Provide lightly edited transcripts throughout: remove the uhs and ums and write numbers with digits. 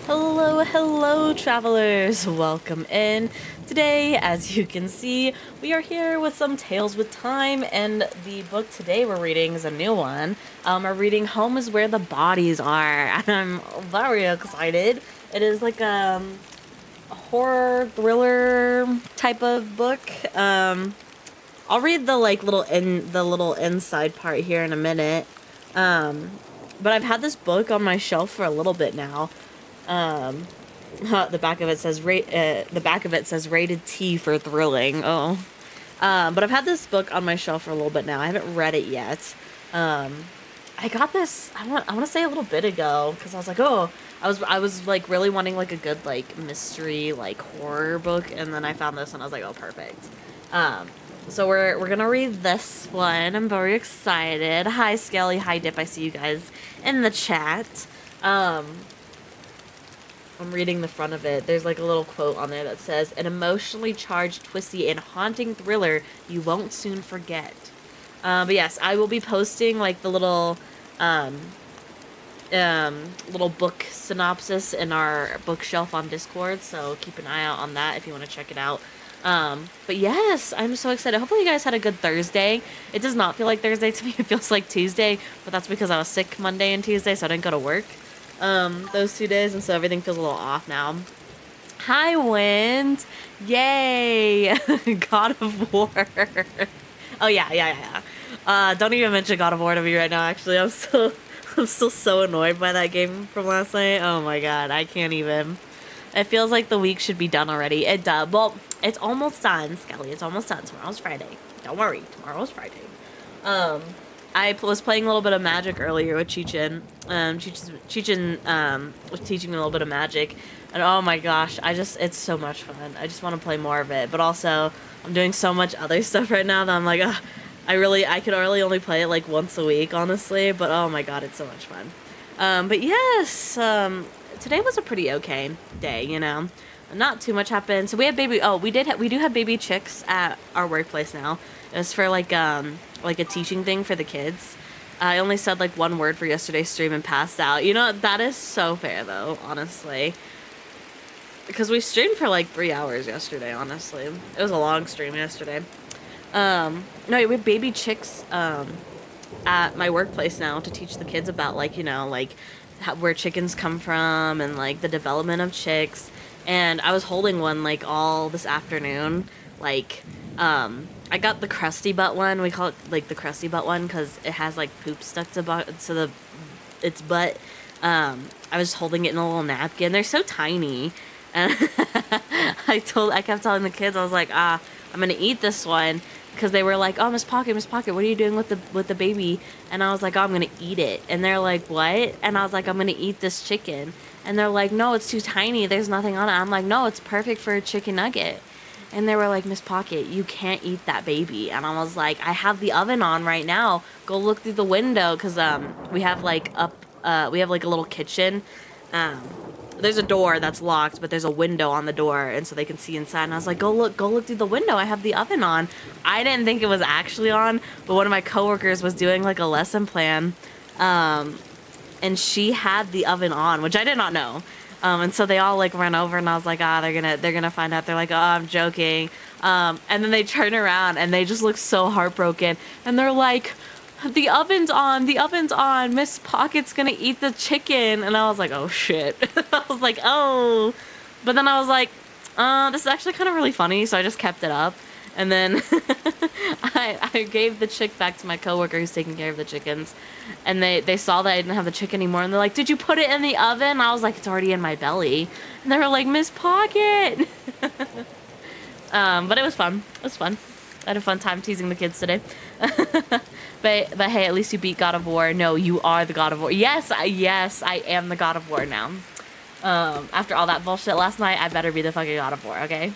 Hello, hello, travelers. Welcome in. Today, as you can see, we are here with some Tales with Time, and the book today we're reading is a new one. We're reading Home is Where the Bodies Are, and I'm very excited. It is like a horror thriller type of book. I'll read the the little inside part here in a minute. But I've had this book on my shelf for a little bit now. Um, the back of it says rated T for thrilling. Oh. But I've had this book on my shelf for a little bit now. I haven't read it yet. I got this. I want to say a little bit ago because I was like, oh, I was like really wanting like a good like mystery like horror book, and then I found this and I was like, oh, perfect. Um, so we're gonna read this one. I'm very excited. Hi Skelly, hi Dip. I see you guys in the chat. Um, I'm reading the front of it. There's like a little quote on there that says, "An emotionally charged, twisty, and haunting thriller you won't soon forget." But yes, I will be posting like the um, little book synopsis in our bookshelf on Discord. So keep an eye out on that if you want to check it out. But yes, I'm so excited. Hopefully you guys had a good Thursday. It does not feel like Thursday to me. It feels like Tuesday, but that's because I was sick Monday and Tuesday, so I didn't go to work those 2 days, and so everything feels a little off now. Hi, Wind! Yay! God of War. Oh yeah. Don't even mention God of War to me right now. Actually, I'm still so annoyed by that game from last night. Oh my god, I can't even. It feels like the week should be done already. It does. Well, it's almost done, Skelly. It's almost done. Tomorrow's Friday. Don't worry. Tomorrow's Friday. Um, was playing a little bit of Magic earlier with Chichin. Chichin was teaching me a little bit of Magic, and oh my gosh, it's so much fun. I just want to play more of it, but also I'm doing so much other stuff right now that I'm like, ugh, I could really only play it like once a week, honestly. But oh my god, it's so much fun. But yes, today was a pretty okay day, you know. Not too much happened. So we have baby. Oh, we do have baby chicks at our workplace now. It was for like a teaching thing for the kids. I only said like one word for yesterday's stream and passed out. You know, that is so fair though, honestly. Because we streamed for like 3 hours yesterday, honestly. It was a long stream yesterday. No, we have baby chicks at my workplace now to teach the kids about like, you know, like where chickens come from and like the development of chicks. And I was holding one like all this afternoon. Like, I got the crusty butt one. We call it like the crusty butt one because it has like poop stuck to its butt. I was holding it in a little napkin. They're so tiny, and I kept telling the kids, I was like, I'm gonna eat this one because they were like, oh, Miss Pocket, what are you doing with the baby? And I was like, oh, I'm gonna eat it. And they're like, what? And I was like, I'm gonna eat this chicken. And they're like, no, it's too tiny. There's nothing on it. I'm like, no, it's perfect for a chicken nugget. And they were like, Miss Pocket, you can't eat that baby. And I was like, I have the oven on right now. Go look through the window because we have like we have like a little kitchen. Um, there's a door that's locked, but there's a window on the door, and so they can see inside. And I was like, go look through the window. I have the oven on. I didn't think it was actually on, but one of my coworkers was doing like a lesson plan, and she had the oven on, which I did not know. And so they all like ran over, and I was like, they're gonna find out. They're like, oh, I'm joking. And then they turn around and they just look so heartbroken, and they're like, the oven's on. Miss Pocket's gonna eat the chicken. And I was like, oh shit. I was like, oh. But then I was like, this is actually kind of really funny, so I just kept it up. And then I gave the chick back to my coworker who's taking care of the chickens. And they saw that I didn't have the chicken anymore, and they're like, did you put it in the oven? And I was like, it's already in my belly. And they were like, Miss Pocket. But it was fun. It was fun. I had a fun time teasing the kids today. But hey, at least you beat God of War. No, you are the God of War. Yes, I am the God of War now. After all that bullshit last night, I better be the fucking God of War, okay?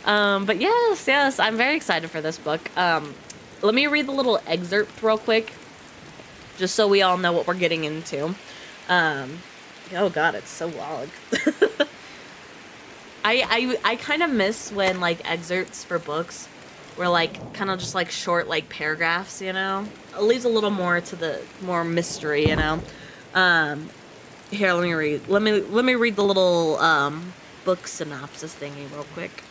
But yes, I'm very excited for this book. Let me read the little excerpt real quick, just so we all know what we're getting into. Oh god, it's so long. I kind of miss when like excerpts for books were like kind of just like short like paragraphs, you know. It leaves a little more to the more mystery, you know. Here, let me read. Let me read the little book synopsis thingy real quick.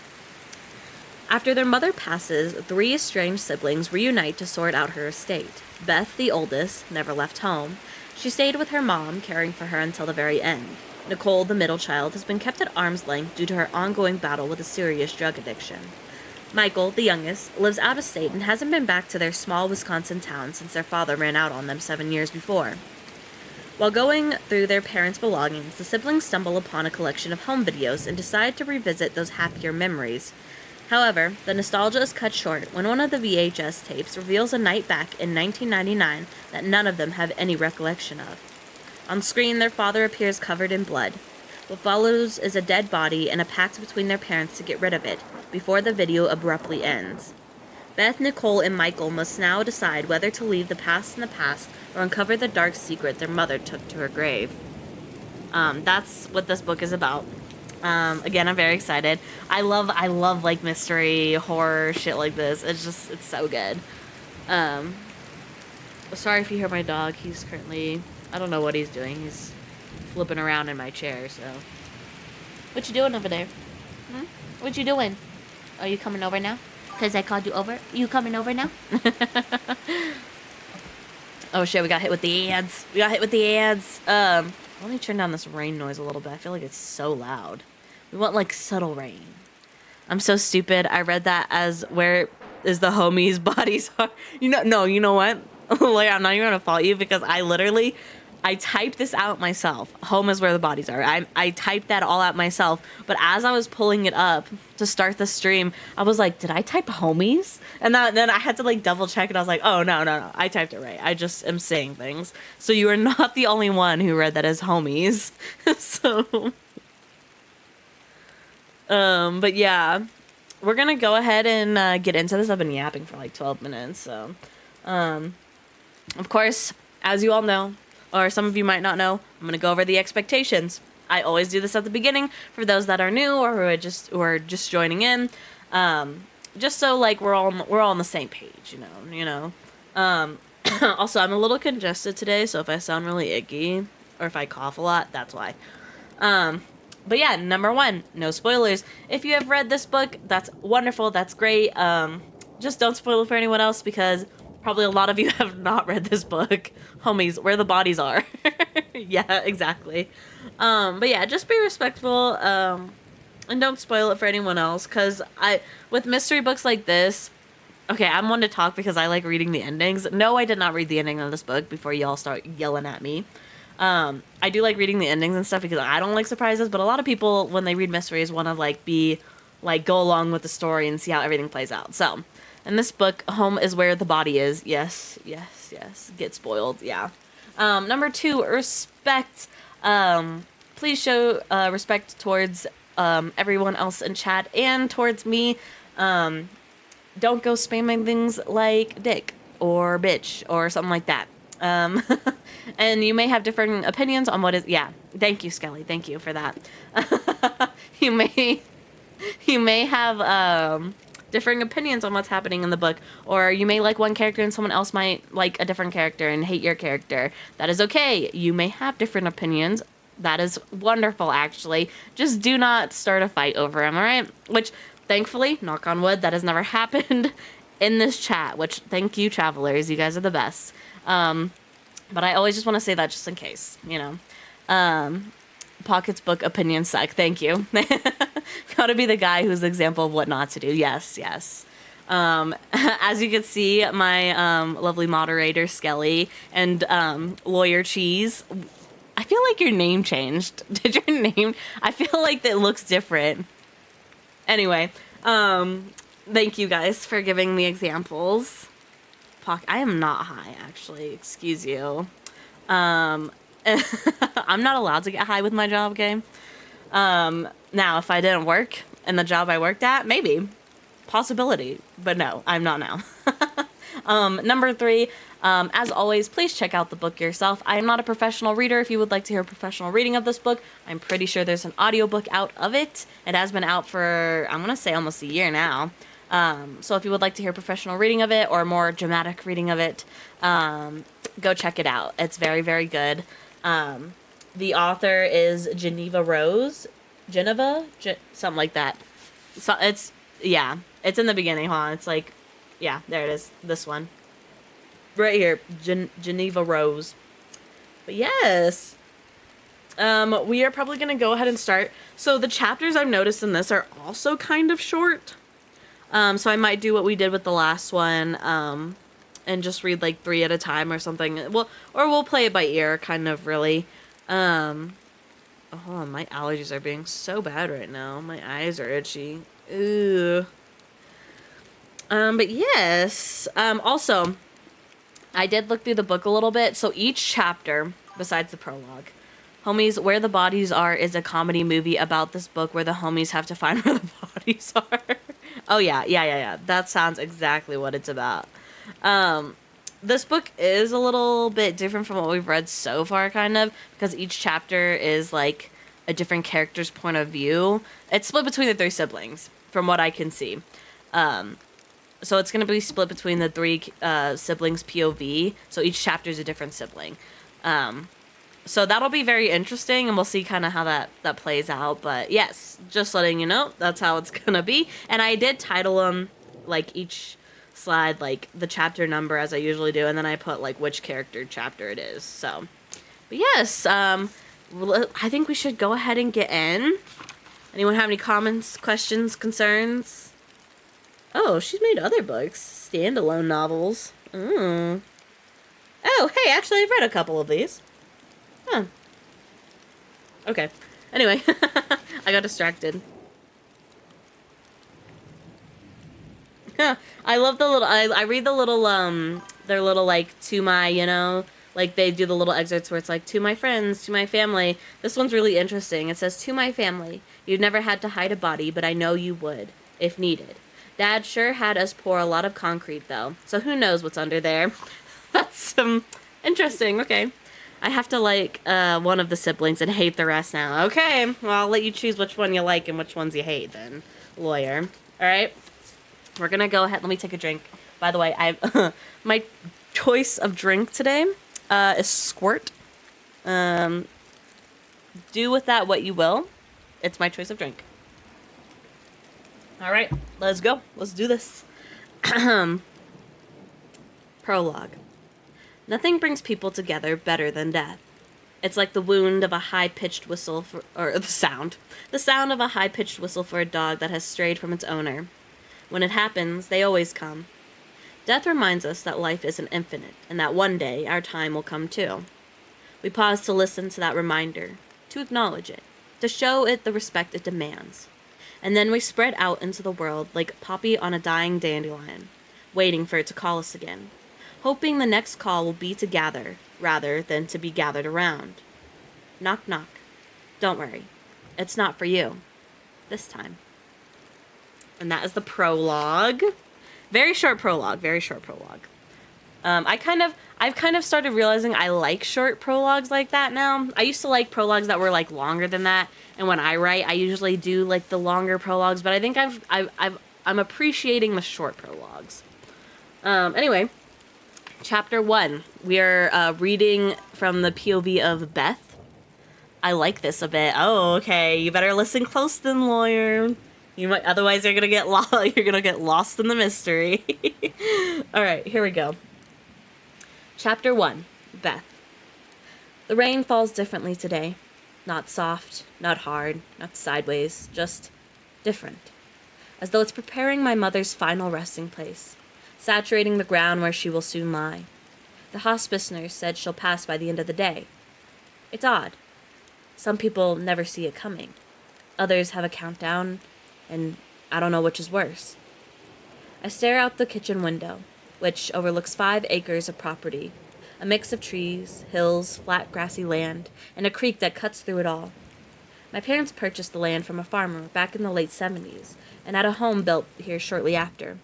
After their mother passes, 3 estranged siblings reunite to sort out her estate. Beth, the oldest, never left home. She stayed with her mom, caring for her until the very end. Nicole, the middle child, has been kept at arm's length due to her ongoing battle with a serious drug addiction. Michael, the youngest, lives out of state and hasn't been back to their small Wisconsin town since their father ran out on them 7 years before. While going through their parents' belongings, the siblings stumble upon a collection of home videos and decide to revisit those happier memories. However, the nostalgia is cut short when one of the VHS tapes reveals a night back in 1999 that none of them have any recollection of. On screen, their father appears covered in blood. What follows is a dead body and a pact between their parents to get rid of it, before the video abruptly ends. Beth, Nicole, and Michael must now decide whether to leave the past in the past or uncover the dark secret their mother took to her grave. That's what this book is about. Again, I'm very excited. I love like mystery, horror, shit like this. It's so good. Sorry if you hear my dog. He's currently, I don't know what he's doing. He's flipping around in my chair, so. What you doing over there? What you doing? Are you coming over now? Because I called you over? You coming over now? Oh shit, we got hit with the ads. Let me turn down this rain noise a little bit. I feel like it's so loud. We want like subtle rain. I'm so stupid. I read that as where is the homies' bodies are. You know what? Like, I'm not even gonna fault you because I typed this out myself. Home is where the bodies are. I typed that all out myself. But as I was pulling it up to start the stream, I was like, did I type homies? And then I had to like double check and I was like, oh, no. I typed it right. I just am saying things. So you are not the only one who read that as homies. So, but yeah, we're going to go ahead and get into this. I've been yapping for like 12 minutes. So, of course, as you all know, or some of you might not know, I'm going to go over the expectations. I always do this at the beginning for those that are new or who are just joining in. Just so like we're all on the same page, you know. Also, I'm a little congested today, so if I sound really icky or if I cough a lot, that's why. But yeah, number 1, no spoilers. If you have read this book, that's wonderful, that's great. Just don't spoil it for anyone else because probably a lot of you have not read this book. Homies, where the bodies are. Yeah, exactly. But yeah, just be respectful, and don't spoil it for anyone else, because with mystery books like this, okay, I'm one to talk because I like reading the endings. No, I did not read the ending of this book before y'all start yelling at me. I do like reading the endings and stuff because I don't like surprises, but a lot of people, when they read mysteries, want to go along with the story and see how everything plays out. So, in this book, home is where the body is. Yes. Get spoiled, yeah. Number 2, respect. Please show respect towards everyone else in chat and towards me. Don't go spamming things like dick or bitch or something like that. And you may have different opinions on what is... Yeah, thank you, Skelly. Thank you for that. You may have... differing opinions on what's happening in the book, or you may like one character and someone else might like a different character and hate your character. That is okay. You may have different opinions. That is wonderful, actually. Just do not start a fight over them, all right? Which, thankfully, knock on wood, that has never happened in this chat, which, thank you, travelers. You guys are the best. But I always just want to say that just in case, you know. Pockets book opinions suck. Thank you. Gotta be the guy who's the example of what not to do. Yes. As you can see, my lovely moderator Skelly and lawyer Cheese. I feel like your name changed. Did your name? I feel like that looks different. Anyway, thank you guys for giving the examples. I am not high, actually. Excuse you. I'm not allowed to get high with my job, okay? Now, if I didn't work in the job I worked at, maybe. Possibility. But no, I'm not now. Number 3, as always, please check out the book yourself. I am not a professional reader. If you would like to hear a professional reading of this book, I'm pretty sure there's an audiobook out of it. It has been out for, I'm going to say almost a year now. So if you would like to hear a professional reading of it or a more dramatic reading of it, go check it out. It's very, very good. The author is Geneva Rose. Something like that. So it's, yeah, it's in the beginning. Hold on. It's like, yeah, there it is. This one. Right here. Geneva Rose. But yes. We are probably going to go ahead and start. So the chapters I've noticed in this are also kind of short. So I might do what we did with the last one, and just read like 3 at a time or something. We'll play it by ear, kind of, really. Oh, hold on, my allergies are being so bad right now. My eyes are itchy. Ooh. But yes. Also, I did look through the book a little bit. So each chapter, besides the prologue, Homies, Where the Bodies Are is a comedy movie about this book where the homies have to find where the bodies are. Oh, yeah. That sounds exactly what it's about. This book is a little bit different from what we've read so far, kind of, because each chapter is, like, a different character's point of view. It's split between the 3 siblings, from what I can see. So it's going to be split between the 3 siblings' POV, so each chapter is a different sibling. So that'll be very interesting, and we'll see kind of how that plays out. But yes, just letting you know, that's how it's gonna be. And I did title them, like, each slide, like, the chapter number, as I usually do, and then I put, like, which character chapter it is. So, but yes, I think we should go ahead and get in. Anyone have any comments, questions, concerns? Oh, she's made other books. Standalone novels. Oh, hey, actually, I've read a couple of these. Huh. Okay. Anyway, I got distracted. I love the little, I read the little, their little, like, to my, you know, like, they do the little excerpts where it's like, to my friends, to my family. This one's really interesting. It says, to my family, you've never had to hide a body, but I know you would, if needed. Dad sure had us pour a lot of concrete, though, so who knows what's under there. That's, interesting. Okay. I have to like one of the siblings and hate the rest now. Okay, well, I'll let you choose which one you like and which ones you hate then, lawyer. All right, we're gonna go ahead. Let me take a drink. By the way, I my choice of drink today is Squirt. Do with that what you will. It's my choice of drink. All right, let's go. Let's do this. Prologue. Nothing brings people together better than death. It's like the wound of a high-pitched whistle or the sound of a high-pitched whistle for a dog that has strayed from its owner. When it happens, they always come. Death reminds us that life isn't infinite, and that one day our time will come too. We pause to listen to that reminder, to acknowledge it, to show it the respect it demands. And then we spread out into the world like poppy on a dying dandelion, waiting for it to call us again. Hoping the next call will be to gather, rather than to be gathered around. Knock, knock. Don't worry. It's not for you. This time. And that is the prologue. Very short prologue. I've kind of started realizing I like short prologues like that now. I used to like prologues that were like longer than that. And when I write, I usually do like the longer prologues. But I think I'm appreciating the short prologues. Anyway. Chapter 1. We are reading from the POV of Beth. I like this a bit. Oh, okay. You better listen close then, lawyer. You might, otherwise you're gonna get lost. You're gonna get lost in the mystery. All right, here we go. Chapter 1. Beth. The rain falls differently today. Not soft, not hard, not sideways, just different. As though it's preparing my mother's final resting place. Saturating the ground where she will soon lie. The hospice nurse said she'll pass by the end of the day. It's odd. Some people never see it coming. Others have a countdown, and I don't know which is worse. I stare out the kitchen window, which overlooks 5 acres of property, a mix of trees, hills, flat grassy land, and a creek that cuts through it all. My parents purchased the land from a farmer back in the late 70s, and had a home built here shortly after.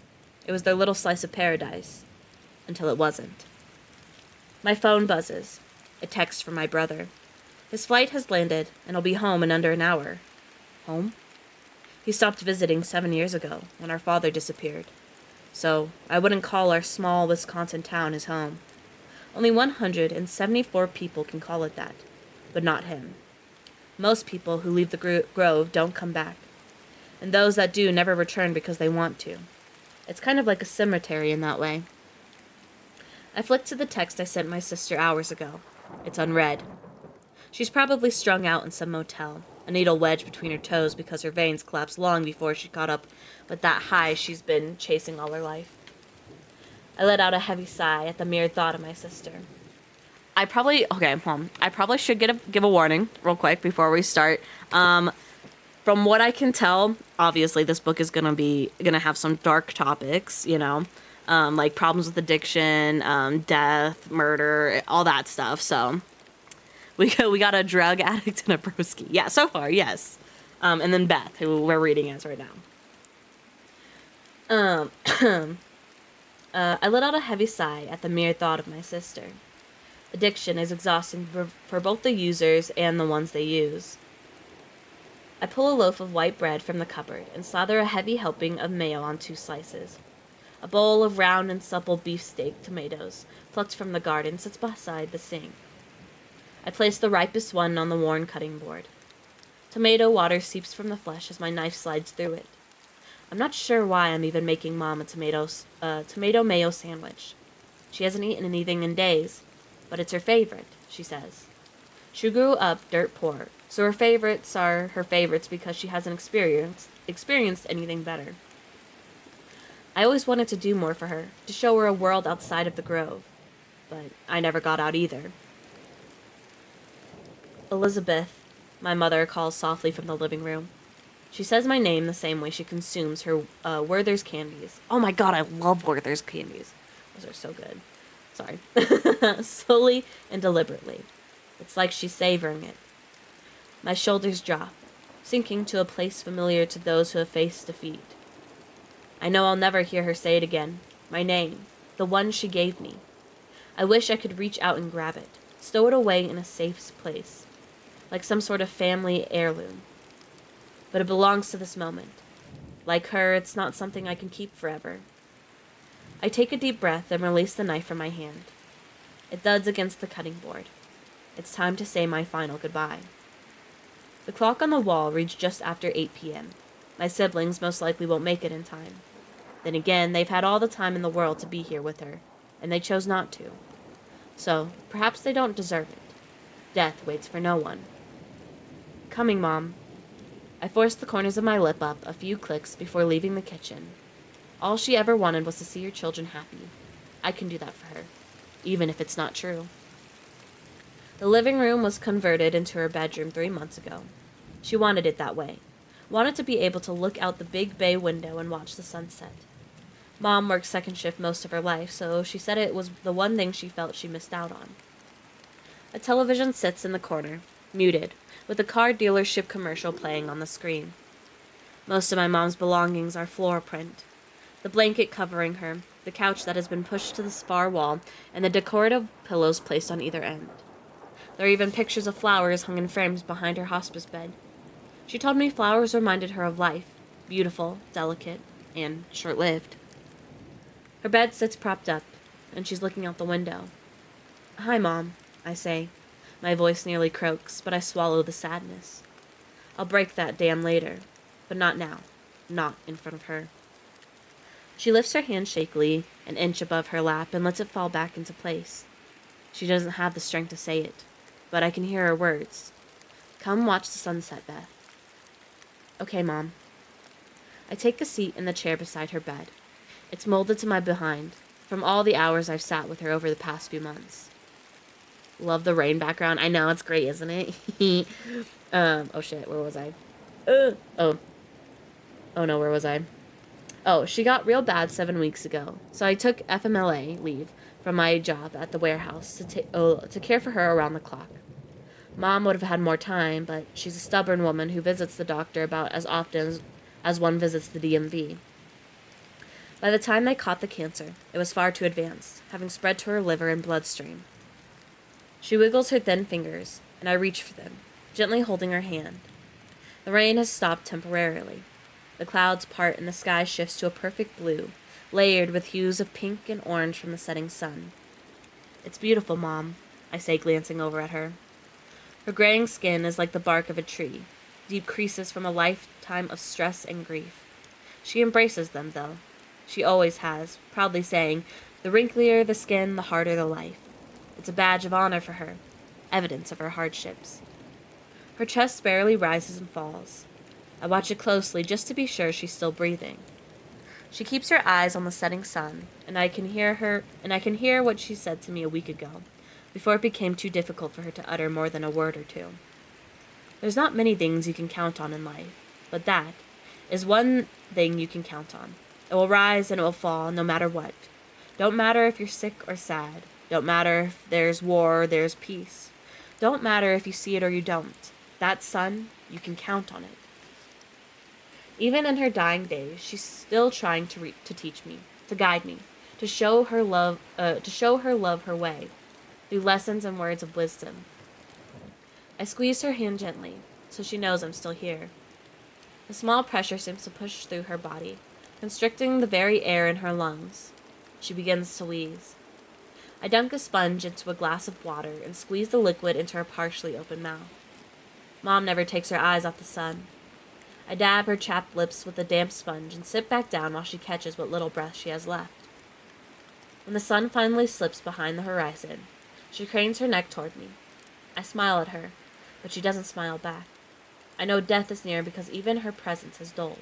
It was their little slice of paradise. Until it wasn't. My phone buzzes. A text from my brother. His flight has landed, and he'll be home in under an hour. Home? He stopped visiting 7 years ago, when our father disappeared. So, I wouldn't call our small Wisconsin town his home. Only 174 people can call it that. but not him. Most people who leave the grove don't come back, and those that do never return because they want to. It's kind of like a cemetery in that way. I flicked to the text I sent my sister hours ago. It's unread. She's probably strung out in some motel, a needle wedged between her toes because her veins collapsed long before she caught up with that high she's been chasing all her life. I let out a heavy sigh at the mere thought of my sister. I probably should give a warning real quick before we start. From what I can tell, obviously this book is gonna have some dark topics, like problems with addiction, death, murder, all that stuff. So we got a drug addict and a broski. Yeah, so far, yes. And then Beth, who we're reading as right now. I let out a heavy sigh at the mere thought of my sister. Addiction is exhausting for both the users and the ones they use. I pull a loaf of white bread from the cupboard and slather a heavy helping of mayo on 2 slices. A bowl of round and supple beefsteak tomatoes, plucked from the garden, sits beside the sink. I place the ripest one on the worn cutting board. Tomato water seeps from the flesh as my knife slides through it. I'm not sure why I'm even making Mom a tomato mayo sandwich. She hasn't eaten anything in days, but it's her favorite, she says. She grew up dirt poor, so her favorites are her favorites because she hasn't experienced anything better. I always wanted to do more for her, to show her a world outside of the grove, but I never got out either. Elizabeth, my mother calls softly from the living room. She says my name the same way she consumes her Werther's candies. Oh my god, I love Werther's candies. Those are so good. Sorry. Slowly and deliberately. It's like she's savoring it. My shoulders drop, sinking to a place familiar to those who have faced defeat. I know I'll never hear her say it again. My name. The one she gave me. I wish I could reach out and grab it, stow it away in a safe place, like some sort of family heirloom. But it belongs to this moment. Like her, it's not something I can keep forever. I take a deep breath and release the knife from my hand. It thuds against the cutting board. It's time to say my final goodbye. The clock on the wall reads just after 8 p.m. My siblings most likely won't make it in time. Then again, they've had all the time in the world to be here with her, and they chose not to. So, perhaps they don't deserve it. Death waits for no one. Coming, Mom. I forced the corners of my lip up a few clicks before leaving the kitchen. All she ever wanted was to see her children happy. I can do that for her, even if it's not true. The living room was converted into her bedroom 3 months ago. She wanted it that way. Wanted to be able to look out the big bay window and watch the sunset. Mom worked second shift most of her life, so she said it was the one thing she felt she missed out on. A television sits in the corner, muted, with a car dealership commercial playing on the screen. Most of my mom's belongings are floor print. The blanket covering her, the couch that has been pushed to the far wall, and the decorative pillows placed on either end. There are even pictures of flowers hung in frames behind her hospice bed. She told me flowers reminded her of life, beautiful, delicate, and short-lived. Her bed sits propped up, and she's looking out the window. "Hi, Mom," I say. My voice nearly croaks, but I swallow the sadness. I'll break that dam later, but not now, not in front of her. She lifts her hand shakily an inch above her lap and lets it fall back into place. She doesn't have the strength to say it, but I can hear her words. "Come watch the sunset, Beth." "Okay, Mom." I take a seat in the chair beside her bed. It's molded to my behind, from all the hours I've sat with her over the past few months. Love the rain background. I know, it's great, isn't it? Oh shit, where was I? Oh no, where was I? Oh, she got real bad 7 weeks ago, so I took FMLA leave from my job at the warehouse to care for her around the clock. Mom would have had more time, but she's a stubborn woman who visits the doctor about as often as one visits the DMV. By the time they caught the cancer, it was far too advanced, having spread to her liver and bloodstream. She wiggles her thin fingers, and I reach for them, gently holding her hand. The rain has stopped temporarily. The clouds part and the sky shifts to a perfect blue, layered with hues of pink and orange from the setting sun. "It's beautiful, Mom," I say, glancing over at her. Her graying skin is like the bark of a tree, deep creases from a lifetime of stress and grief. She embraces them, though. She always has, proudly saying, the wrinklier the skin, the harder the life. It's a badge of honor for her, evidence of her hardships. Her chest barely rises and falls. I watch it closely just to be sure she's still breathing. She keeps her eyes on the setting sun, and I can hear what she said to me a week ago, before it became too difficult for her to utter more than a word or two. There's not many things you can count on in life, but that is one thing you can count on. It will rise and it will fall, no matter what. Don't matter if you're sick or sad. Don't matter if there's war or there's peace. Don't matter if you see it or you don't. That sun, you can count on it. Even in her dying days, she's still trying to teach me, to guide me, to show her love her way, through lessons and words of wisdom. I squeeze her hand gently, so she knows I'm still here. A small pressure seems to push through her body, constricting the very air in her lungs. She begins to wheeze. I dunk a sponge into a glass of water and squeeze the liquid into her partially open mouth. Mom never takes her eyes off the sun. I dab her chapped lips with the damp sponge and sit back down while she catches what little breath she has left. When the sun finally slips behind the horizon, she cranes her neck toward me. I smile at her, but she doesn't smile back. I know death is near because even her presence has dulled.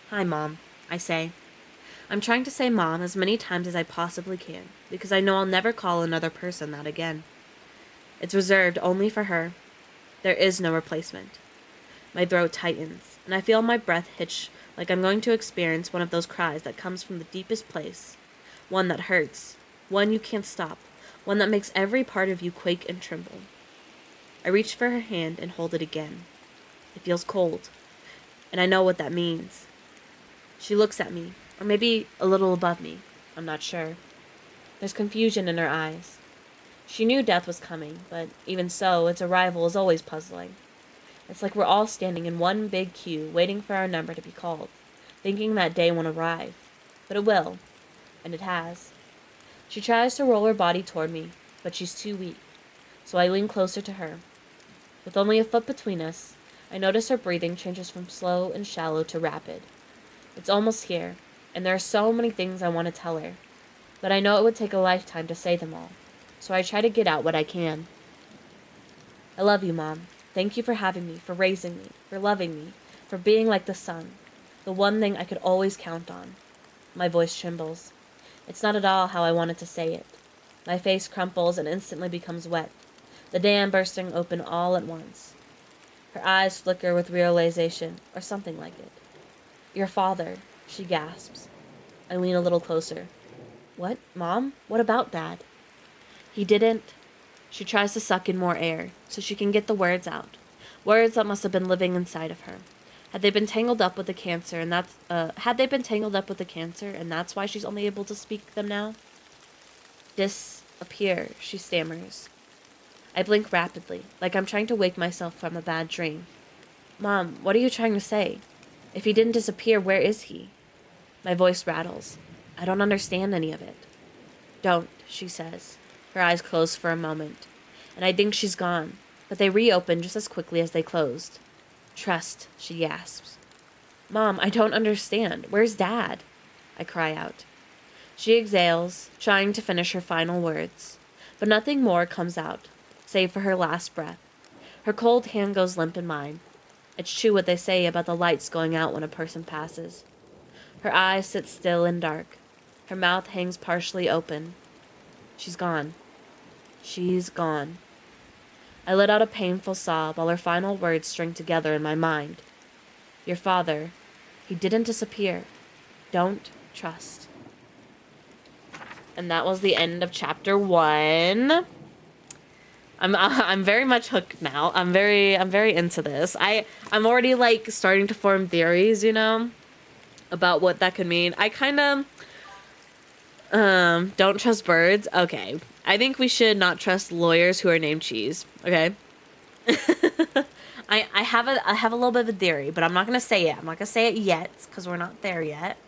Hi, Mom, I say. I'm trying to say Mom as many times as I possibly can, because I know I'll never call another person that again. It's reserved only for her. There is no replacement. My throat tightens, and I feel my breath hitch like I'm going to experience one of those cries that comes from the deepest place. One that hurts. One you can't stop. One that makes every part of you quake and tremble. I reach for her hand and hold it again. It feels cold, and I know what that means. She looks at me, or maybe a little above me. I'm not sure. There's confusion in her eyes. She knew death was coming, but even so, its arrival is always puzzling. It's like we're all standing in one big queue, waiting for our number to be called, thinking that day won't arrive. But it will, and it has. She tries to roll her body toward me, but she's too weak, so I lean closer to her. With only a foot between us, I notice her breathing changes from slow and shallow to rapid. It's almost here, and there are so many things I want to tell her, but I know it would take a lifetime to say them all, so I try to get out what I can. I love you, Mom. Thank you for having me, for raising me, for loving me, for being like the sun, the one thing I could always count on. My voice trembles. It's not at all how I wanted to say it. My face crumples and instantly becomes wet, the dam bursting open all at once. Her eyes flicker with realization, or something like it. Your father, she gasps. I lean a little closer. What, Mom? What about Dad? He didn't. She tries to suck in more air, so she can get the words out. Words that must have been living inside of her. Had they been tangled up with the cancer, and that's why she's only able to speak them now? Disappear, she stammers. I blink rapidly, like I'm trying to wake myself from a bad dream. Mom, what are you trying to say? If he didn't disappear, where is he? My voice rattles. I don't understand any of it. Don't, she says. Her eyes close for a moment, and I think she's gone, but they reopen just as quickly as they closed. Trust, she gasps. Mom, I don't understand. Where's Dad? I cry out. She exhales, trying to finish her final words, but nothing more comes out, save for her last breath. Her cold hand goes limp in mine. It's true what they say about the lights going out when a person passes. Her eyes sit still and dark. Her mouth hangs partially open. She's gone. She's gone. I let out a painful sob while her final words string together in my mind. Your father, he didn't disappear. Don't trust. And that was the end of chapter 1. I'm very much hooked now. I'm very into this. I'm already like starting to form theories, about what that could mean. I kind of don't trust birds. Okay. I think we should not trust lawyers who are named Cheese. Okay. I have a little bit of a theory, but I'm not gonna say it. I'm not gonna say it yet because we're not there yet.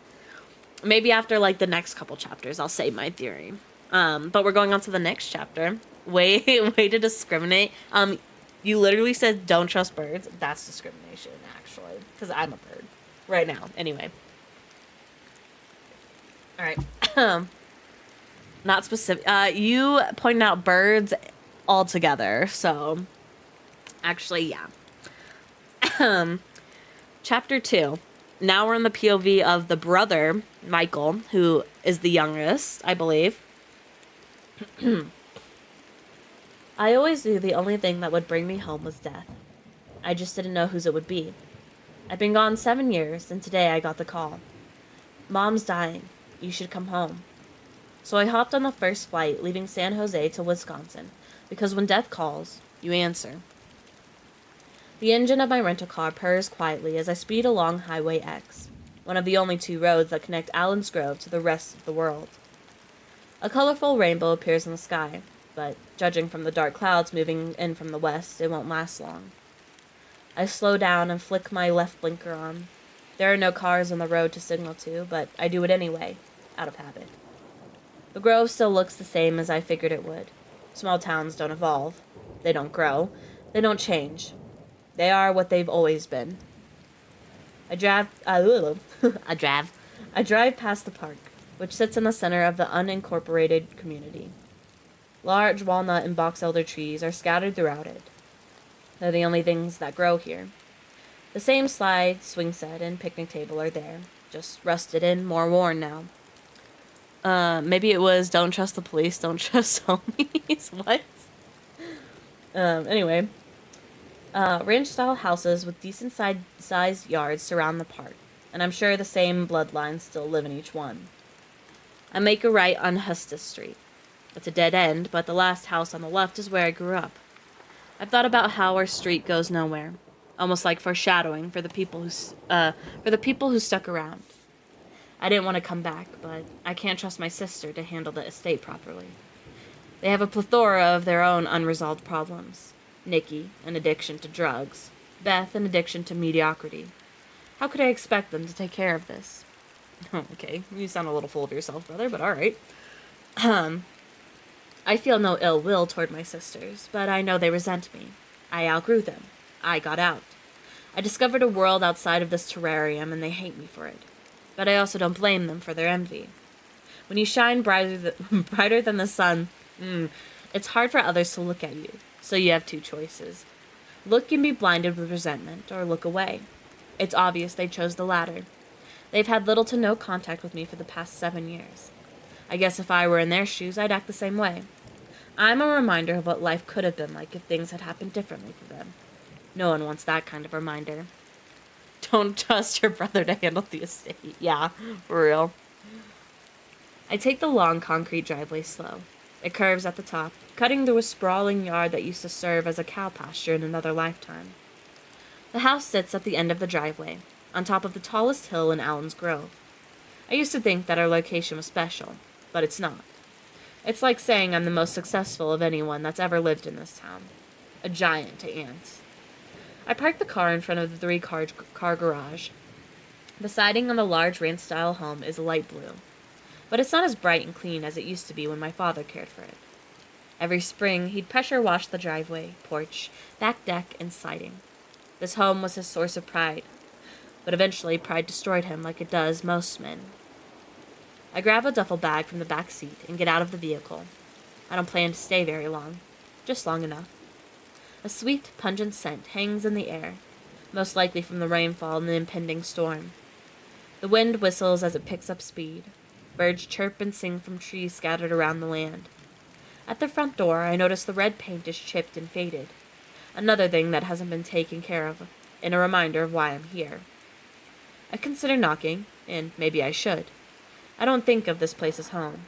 Maybe after like the next couple chapters, I'll say my theory. But we're going on to the next chapter. Way to discriminate. You literally said don't trust birds. That's discrimination, actually, because I'm a bird right now. Anyway. All right. Not specific. You pointed out birds altogether, so actually, yeah. Chapter 2. Now we're in the POV of the brother, Michael, who is the youngest, I believe. I always knew the only thing that would bring me home was death. I just didn't know whose it would be. I've been gone 7 years, and today I got the call. Mom's dying. You should come home. So I hopped on the first flight, leaving San Jose to Wisconsin, because when death calls, you answer. The engine of my rental car purrs quietly as I speed along Highway X, one of the only 2 roads that connect Allen's Grove to the rest of the world. A colorful rainbow appears in the sky, but judging from the dark clouds moving in from the west, it won't last long. I slow down and flick my left blinker on. There are no cars on the road to signal to, but I do it anyway, out of habit. The Grove still looks the same as I figured it would. Small towns don't evolve. They don't grow. They don't change. They are what they've always been. I drive past the park, which sits in the center of the unincorporated community. Large walnut and box elder trees are scattered throughout it. They're the only things that grow here. The same slide, swing set, and picnic table are there, just rusted and more worn now. Maybe it was don't trust the police, don't trust homies. What? Anyway. Ranch-style houses with decent-sized yards surround the park, and I'm sure the same bloodlines still live in each one. I make a right on Hustis Street. It's a dead end, but the last house on the left is where I grew up. I've thought about how our street goes nowhere, almost like foreshadowing for the people who stuck around. I didn't want to come back, but I can't trust my sister to handle the estate properly. They have a plethora of their own unresolved problems. Nikki, an addiction to drugs. Beth, an addiction to mediocrity. How could I expect them to take care of this? Okay, you sound a little full of yourself, brother, but alright. I feel no ill will toward my sisters, but I know they resent me. I outgrew them. I got out. I discovered a world outside of this terrarium, and they hate me for it. But I also don't blame them for their envy. When you shine brighter than the sun, it's hard for others to look at you, so you have 2 choices. Look and be blinded with resentment, or look away. It's obvious they chose the latter. They've had little to no contact with me for the past 7 years. I guess if I were in their shoes, I'd act the same way. I'm a reminder of what life could have been like if things had happened differently for them. No one wants that kind of reminder. Don't trust your brother to handle the estate. Yeah, for real. I take the long concrete driveway slow. It curves at the top, cutting through a sprawling yard that used to serve as a cow pasture in another lifetime. The house sits at the end of the driveway, on top of the tallest hill in Allen's Grove. I used to think that our location was special, but it's not. It's like saying I'm the most successful of anyone that's ever lived in this town. A giant to ants. I park the car in front of the 3-car garage. The siding on the large ranch-style home is light blue, but it's not as bright and clean as it used to be when my father cared for it. Every spring, he'd pressure wash the driveway, porch, back deck, and siding. This home was his source of pride, but eventually pride destroyed him like it does most men. I grab a duffel bag from the back seat and get out of the vehicle. I don't plan to stay very long, just long enough. A sweet, pungent scent hangs in the air, most likely from the rainfall and the impending storm. The wind whistles as it picks up speed. Birds chirp and sing from trees scattered around the land. At the front door, I notice the red paint is chipped and faded. Another thing that hasn't been taken care of, and a reminder of why I'm here. I consider knocking, and maybe I should. I don't think of this place as home,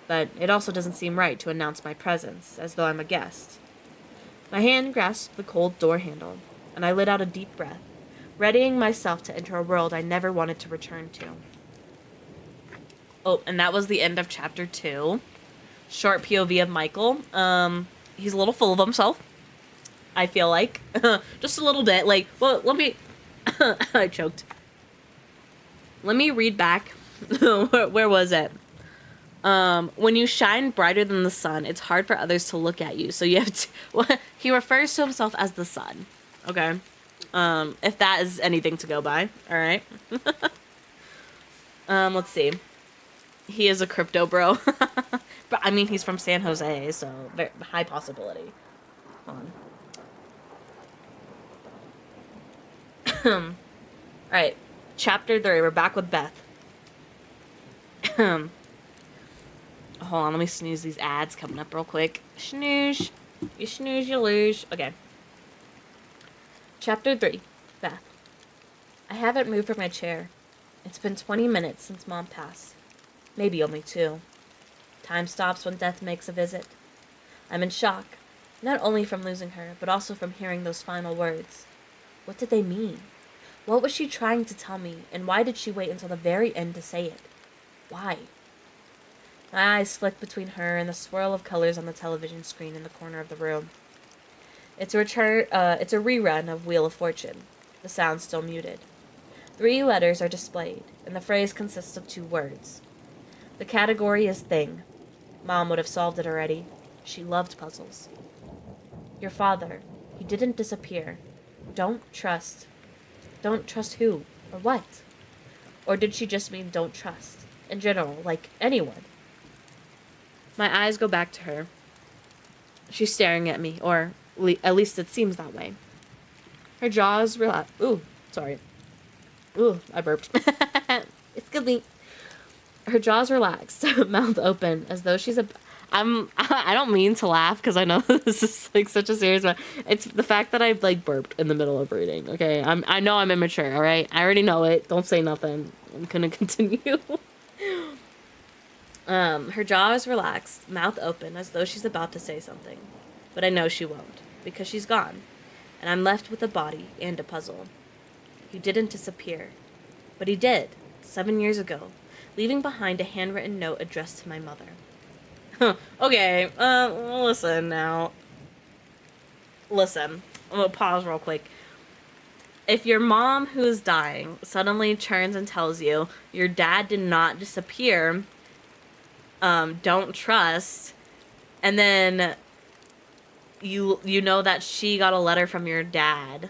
but it also doesn't seem right to announce my presence, as though I'm a guest. My hand grasped the cold door handle, and I let out a deep breath, readying myself to enter a world I never wanted to return to. Oh, and that was the end of chapter 2. Short POV of Michael. He's a little full of himself, I feel like. Just a little bit. Like, well, let me... I choked. Let me read back. Where was it? When you shine brighter than the sun, it's hard for others to look at you. So you have to. Well, he refers to himself as the sun. Okay. If that is anything to go by. All right. Let's see. He is a crypto bro. But I mean, he's from San Jose, so very high possibility. Hold on. All right. Chapter 3. We're back with Beth. Hold on, let me snooze these ads coming up real quick. Snooze. You snooze, you lose. Okay. Chapter 3. Beth. I haven't moved from my chair. It's been 20 minutes since Mom passed. Maybe only 2. Time stops when death makes a visit. I'm in shock, not only from losing her, but also from hearing those final words. What did they mean? What was she trying to tell me, and why did she wait until the very end to say it? Why? My eyes flick between her and the swirl of colors on the television screen in the corner of the room. It's a rerun of Wheel of Fortune. The sound still muted. 3 letters are displayed, and the phrase consists of 2 words. The category is thing. Mom would have solved it already. She loved puzzles. Your father. He didn't disappear. Don't trust. Don't trust who? Or what? Or did she just mean don't trust? In general, like anyone? My eyes go back to her. She's staring at me, or at least it seems that way. Her jaws relax. Ooh, sorry. Ooh, I burped. Excuse me. Her jaws relaxed, mouth open, as though she's I don't mean to laugh because I know this is like such a serious one. It's the fact that I've like burped in the middle of reading. Okay, I know I'm immature. All right, I already know it. Don't say nothing. I'm gonna continue. Her jaw is relaxed, mouth open, as though she's about to say something, but I know she won't because she's gone, and I'm left with a body and a puzzle. He didn't disappear, but he did 7 years ago, leaving behind a handwritten note addressed to my mother. Okay, listen now. Listen, I'm gonna pause real quick. If your mom who's dying suddenly turns and tells you your dad did not disappear, don't trust, and then you know that she got a letter from your dad,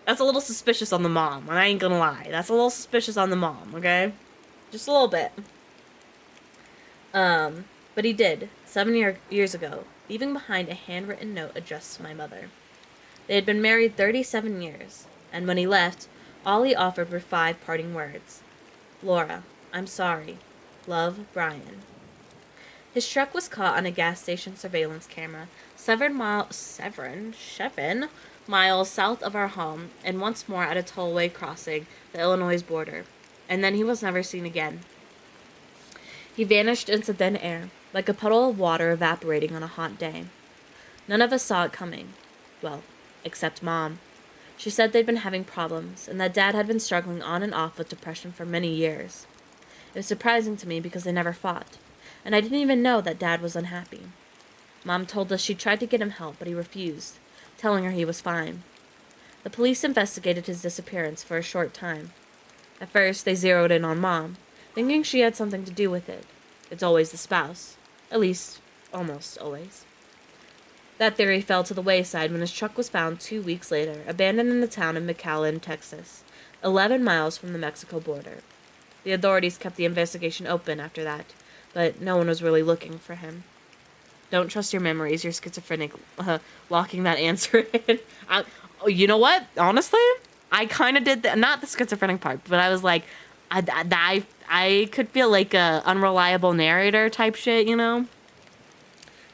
that's a little suspicious on the mom, and I ain't gonna lie. That's a little suspicious on the mom, okay? Just a little bit. But he did, 7 years ago, leaving behind a handwritten note addressed to my mother. They had been married 37 years, and when he left, all he offered were 5 parting words. Laura, I'm sorry. Love, Brian. His truck was caught on a gas station surveillance camera, 7 miles south of our home, and once more at a tollway crossing the Illinois border, and then he was never seen again. He vanished into thin air, like a puddle of water evaporating on a hot day. None of us saw it coming. Well, except Mom. She said they'd been having problems, and that Dad had been struggling on and off with depression for many years. It was surprising to me because they never fought, and I didn't even know that Dad was unhappy. Mom told us she tried to get him help, but he refused, telling her he was fine. The police investigated his disappearance for a short time. At first, they zeroed in on Mom, thinking she had something to do with it. It's always the spouse. At least, almost always. That theory fell to the wayside when his truck was found 2 weeks later, abandoned in the town of McAllen, Texas, 11 miles from the Mexico border. The authorities kept the investigation open after that, but no one was really looking for him. Don't trust your memories, you're schizophrenic, locking that answer in. You know what? Honestly, I kind of did not the schizophrenic part, but I was like, I could feel like a unreliable narrator type shit, you know?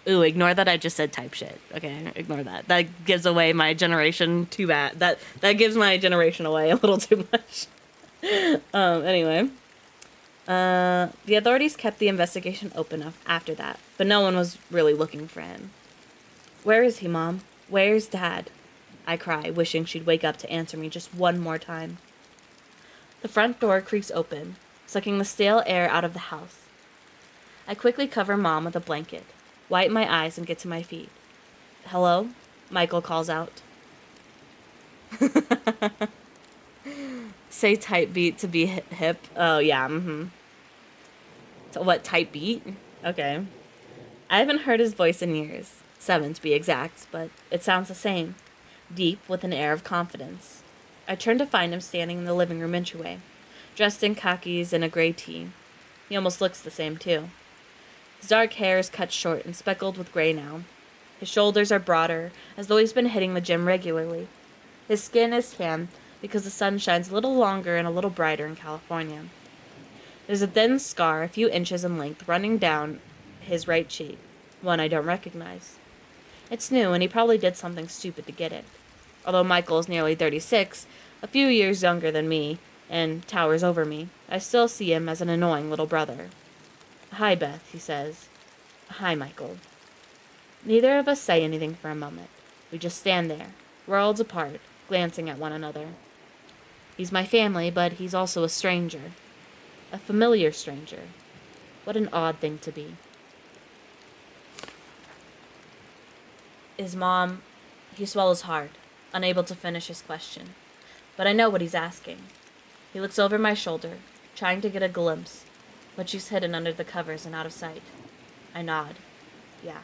Ooh, ignore that I just said type shit. Okay, ignore that. That gives away my generation too bad. That gives my generation away a little too much. Anyway. The authorities kept the investigation open after that, but no one was really looking for him. Where is he, Mom? Where's Dad? I cry, wishing she'd wake up to answer me just one more time. The front door creaks open, sucking the stale air out of the house. I quickly cover Mom with a blanket, wipe my eyes, and get to my feet. Hello? Michael calls out. Say type beat to be hip. Oh, yeah, What, type beat? Okay. I haven't heard his voice in years. 7 to be exact, but it sounds the same. Deep, with an air of confidence. I turned to find him standing in the living room entryway, dressed in khakis and a gray tee. He almost looks the same, too. His dark hair is cut short and speckled with gray now. His shoulders are broader, as though he's been hitting the gym regularly. His skin is tan because the sun shines a little longer and a little brighter in California. There's a thin scar, a few inches in length, running down his right cheek, one I don't recognize. It's new, and he probably did something stupid to get it. Although Michael is nearly 36, a few years younger than me, and towers over me, I still see him as an annoying little brother. "Hi, Beth," he says. "Hi, Michael." Neither of us say anything for a moment. We just stand there, worlds apart, glancing at one another. He's my family, but he's also a stranger. A familiar stranger. What an odd thing to be. His mom... He swallows hard, unable to finish his question. But I know what he's asking. He looks over my shoulder, trying to get a glimpse, but she's hidden under the covers and out of sight. I nod. Yeah.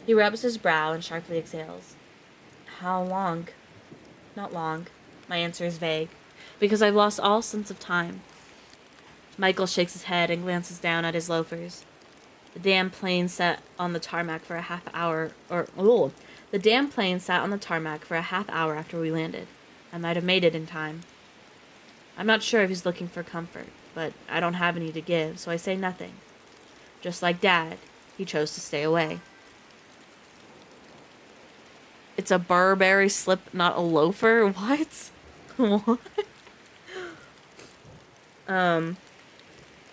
He rubs his brow and sharply exhales. How long? Not long. My answer is vague, because I've lost all sense of time. Michael shakes his head and glances down at his loafers. The damn plane sat on the tarmac for a half hour after we landed. I might have made it in time. I'm not sure if he's looking for comfort, but I don't have any to give, so I say nothing. Just like Dad, he chose to stay away. It's a Burberry slip, not a loafer? What? What?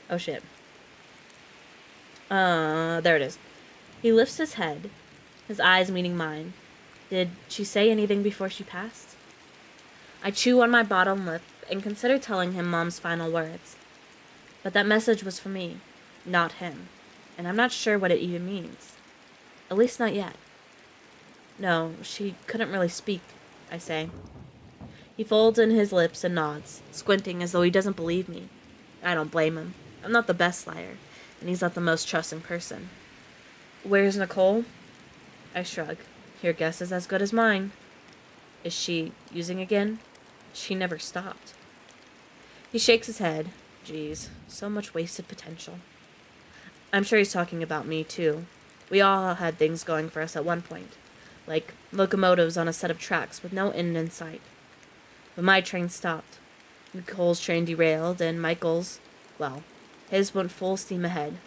Oh shit. There it is. He lifts his head, his eyes meeting mine. Did she say anything before she passed? I chew on my bottom lip and consider telling him Mom's final words. But that message was for me, not him. And I'm not sure what it even means. At least not yet. No, she couldn't really speak, I say. He folds in his lips and nods, squinting as though he doesn't believe me. I don't blame him. I'm not the best liar, and he's not the most trusting person. Where's Nicole? I shrug. Your guess is as good as mine. Is she using again? She never stopped. He shakes his head. Geez, so much wasted potential. I'm sure he's talking about me, too. We all had things going for us at one point, like locomotives on a set of tracks with no end in sight. But my train stopped. Nicole's train derailed, and Michael's, well, his went full steam ahead.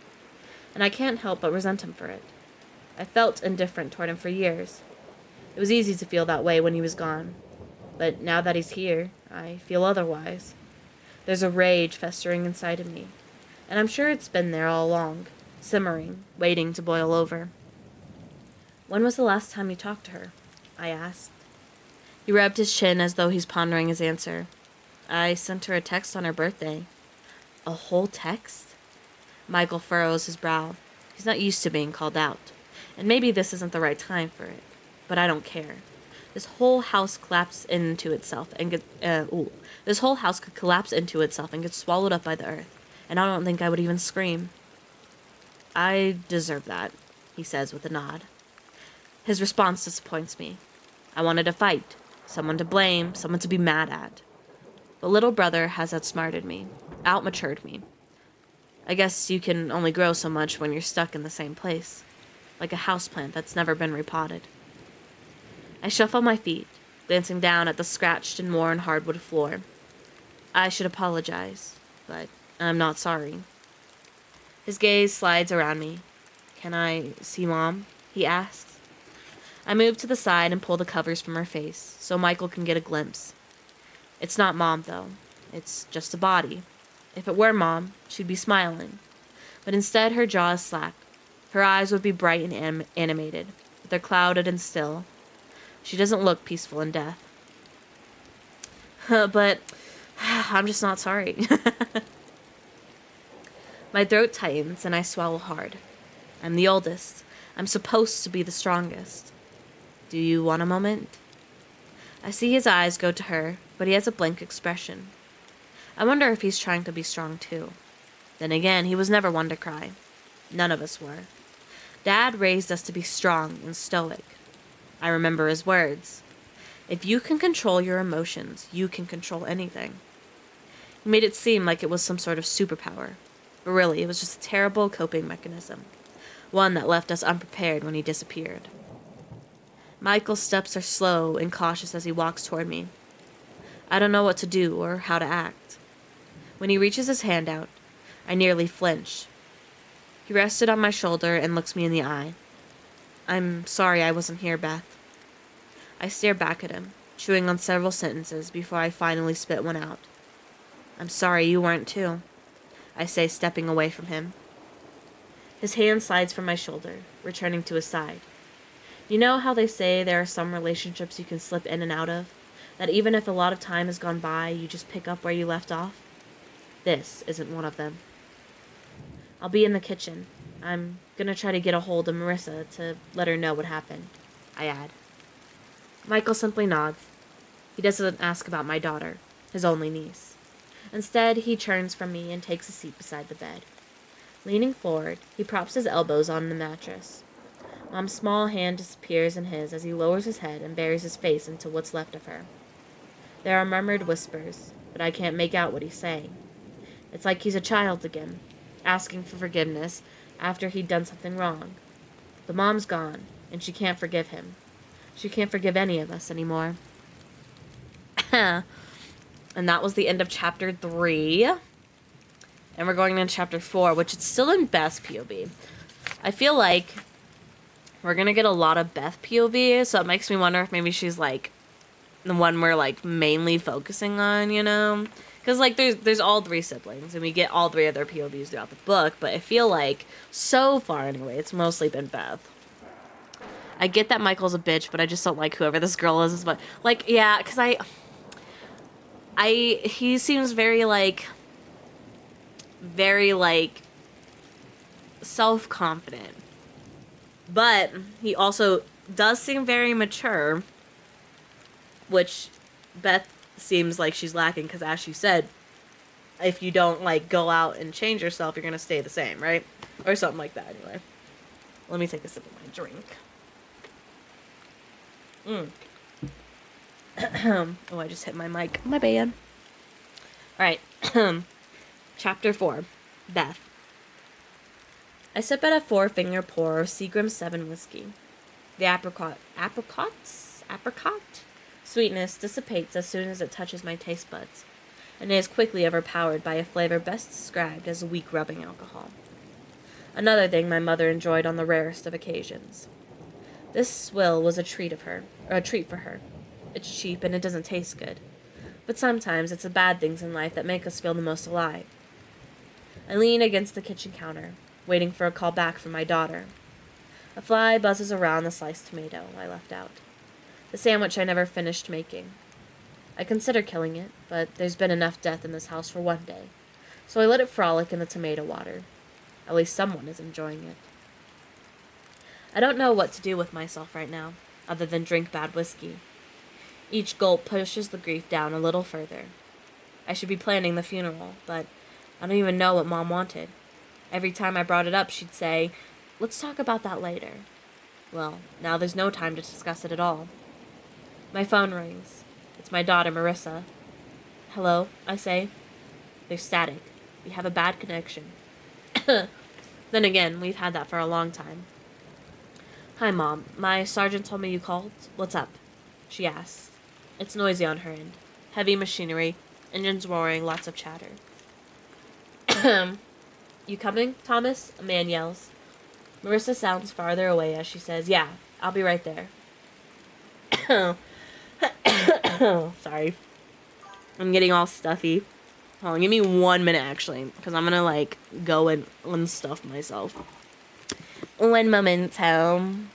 And I can't help but resent him for it. I felt indifferent toward him for years. It was easy to feel that way when he was gone. But now that he's here, I feel otherwise. There's a rage festering inside of me, and I'm sure it's been there all along, simmering, waiting to boil over. When was the last time you talked to her? I asked. He rubbed his chin as though he's pondering his answer. I sent her a text on her birthday. A whole text? Michael furrows his brow. He's not used to being called out. And maybe this isn't the right time for it. But I don't care. This whole house collapsed into itself and This whole house could collapse into itself and get swallowed up by the earth. And I don't think I would even scream. I deserve that, he says with a nod. His response disappoints me. I wanted to fight. Someone to blame. Someone to be mad at. But little brother has outsmarted me. Outmatured me. I guess you can only grow so much when you're stuck in the same place. Like a houseplant that's never been repotted. I shuffle my feet, glancing down at the scratched and worn hardwood floor. I should apologize, but I'm not sorry. His gaze slides around me. Can I see Mom? He asks. I move to the side and pull the covers from her face, so Michael can get a glimpse. It's not Mom, though. It's just a body. If it were Mom, she'd be smiling. But instead, her jaw is slack. Her eyes would be bright and animated, but they're clouded and still. She doesn't look peaceful in death. But I'm just not sorry. My throat tightens and I swallow hard. I'm the oldest. I'm supposed to be the strongest. Do you want a moment? I see his eyes go to her, but he has a blank expression. I wonder if he's trying to be strong too. Then again, he was never one to cry. None of us were. Dad raised us to be strong and stoic. I remember his words. If you can control your emotions, you can control anything. He made it seem like it was some sort of superpower. But really, it was just a terrible coping mechanism. One that left us unprepared when he disappeared. Michael's steps are slow and cautious as he walks toward me. I don't know what to do or how to act. When he reaches his hand out, I nearly flinch. He rested on my shoulder and looks me in the eye. I'm sorry I wasn't here, Beth. I stare back at him, chewing on several sentences before I finally spit one out. I'm sorry you weren't too, I say, stepping away from him. His hand slides from my shoulder, returning to his side. You know how they say there are some relationships you can slip in and out of? That even if a lot of time has gone by, you just pick up where you left off? This isn't one of them. I'll be in the kitchen. I'm gonna try to get a hold of Marissa to let her know what happened, I add. Michael simply nods. He doesn't ask about my daughter, his only niece. Instead, he turns from me and takes a seat beside the bed. Leaning forward, he props his elbows on the mattress. Mom's small hand disappears in his as he lowers his head and buries his face into what's left of her. There are murmured whispers, but I can't make out what he's saying. It's like he's a child again, asking for forgiveness after he'd done something wrong. But Mom's gone, and she can't forgive him. She can't forgive any of us anymore. And that was the end of chapter 3. And we're going into chapter 4, which is still in Beth's POV. I feel like we're going to get a lot of Beth POV, so it makes me wonder if maybe she's, like, the one we're, like, mainly focusing on, you know? Because, like, there's all 3 siblings, and we get all 3 of their POVs throughout the book, but I feel like, so far anyway, it's mostly been Beth. I get that Michael's a bitch, but I just don't like whoever this girl is. But, like, yeah, because he seems very, like, self-confident. But he also does seem very mature, which Beth seems like she's lacking, because as she said, if you don't, like, go out and change yourself, you're going to stay the same, right? Or something like that, anyway. Let me take a sip of my drink. Oh, I just hit my mic. My bad. Alright. Chapter 4. Beth. I sip at a 4-finger pour of Seagram 7 whiskey. The apricot sweetness dissipates as soon as it touches my taste buds, and it is quickly overpowered by a flavor best described as weak rubbing alcohol. Another thing my mother enjoyed on the rarest of occasions. This swill was a treat for her. It's cheap and it doesn't taste good. But sometimes it's the bad things in life that make us feel the most alive. I lean against the kitchen counter, waiting for a call back from my daughter. A fly buzzes around the sliced tomato I left out. The sandwich I never finished making. I consider killing it, but there's been enough death in this house for one day, so I let it frolic in the tomato water. At least someone is enjoying it. I don't know what to do with myself right now, other than drink bad whiskey. Each gulp pushes the grief down a little further. I should be planning the funeral, but I don't even know what Mom wanted. Every time I brought it up, she'd say, "Let's talk about that later." Well, now there's no time to discuss it at all. My phone rings. It's my daughter, Marissa. "Hello," I say. There's static. We have a bad connection. Then again, we've had that for a long time. "Hi, Mom. My sergeant told me you called. What's up?" she asks. It's noisy on her end. Heavy machinery, engines roaring, lots of chatter. "You coming, Thomas?" a man yells. Marissa sounds farther away as she says, "Yeah, I'll be right there." Sorry. I'm getting all stuffy. Hold on, give me 1 minute, actually, because I'm gonna, like, go and unstuff myself. 1 moment, home.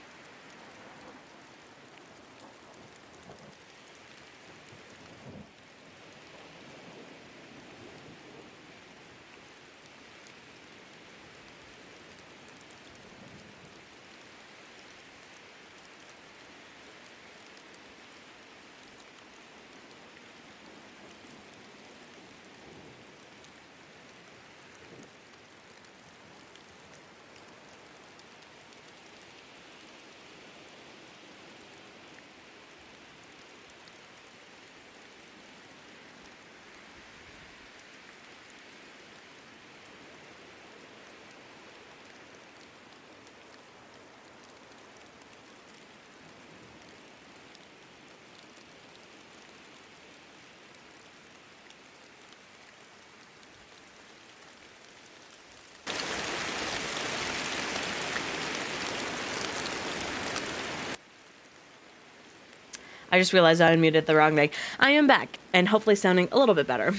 I just realized I unmuted the wrong thing. I am back, and hopefully sounding a little bit better.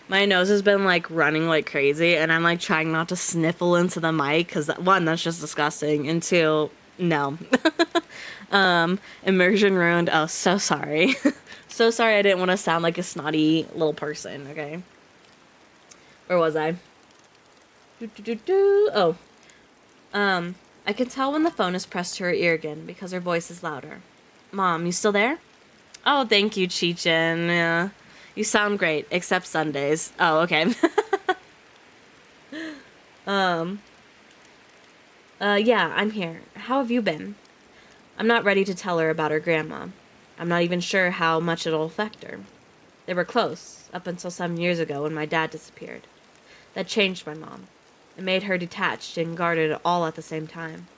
My nose has been, like, running like crazy, and I'm, like, trying not to sniffle into the mic, because, one, that's just disgusting, and two, no. Immersion ruined. Oh, so sorry. So sorry I didn't want to sound like a snotty little person, okay? Where was I? Oh. I can tell when the phone is pressed to her ear again, because her voice is louder. Mom, you still there? Oh, thank you, Cheechin. Yeah. You sound great, except Sundays. Oh, okay. Yeah, I'm here. How have you been? I'm not ready to tell her about her grandma. I'm not even sure how much it'll affect her. They were close, up until 7 years ago when my dad disappeared. That changed my mom. It made her detached and guarded all at the same time.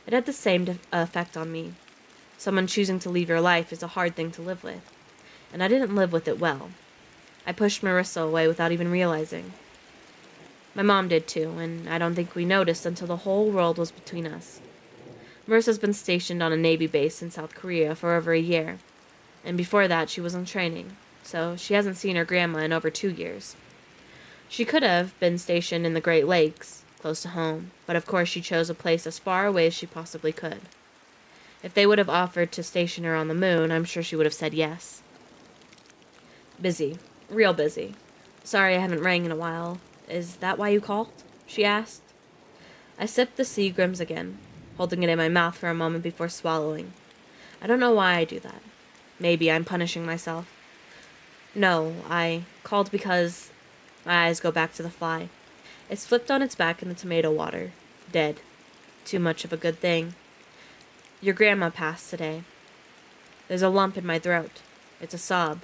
It had the same effect on me. Someone choosing to leave your life is a hard thing to live with, and I didn't live with it well. I pushed Marissa away without even realizing. My mom did too, and I don't think we noticed until the whole world was between us. Marissa's been stationed on a Navy base in South Korea for over a year, and before that she was in training, so she hasn't seen her grandma in over 2 years. She could have been stationed in the Great Lakes, close to home, but of course she chose a place as far away as she possibly could. If they would have offered to station her on the moon, I'm sure she would have said yes. Busy. Real busy. Sorry I haven't rang in a while. Is that why you called? She asked. I sipped the Seagram's again, holding it in my mouth for a moment before swallowing. I don't know why I do that. Maybe I'm punishing myself. No, I called because... My eyes go back to the fly. It's flipped on its back in the tomato water. Dead. Too much of a good thing. Your grandma passed today. There's a lump in my throat. It's a sob.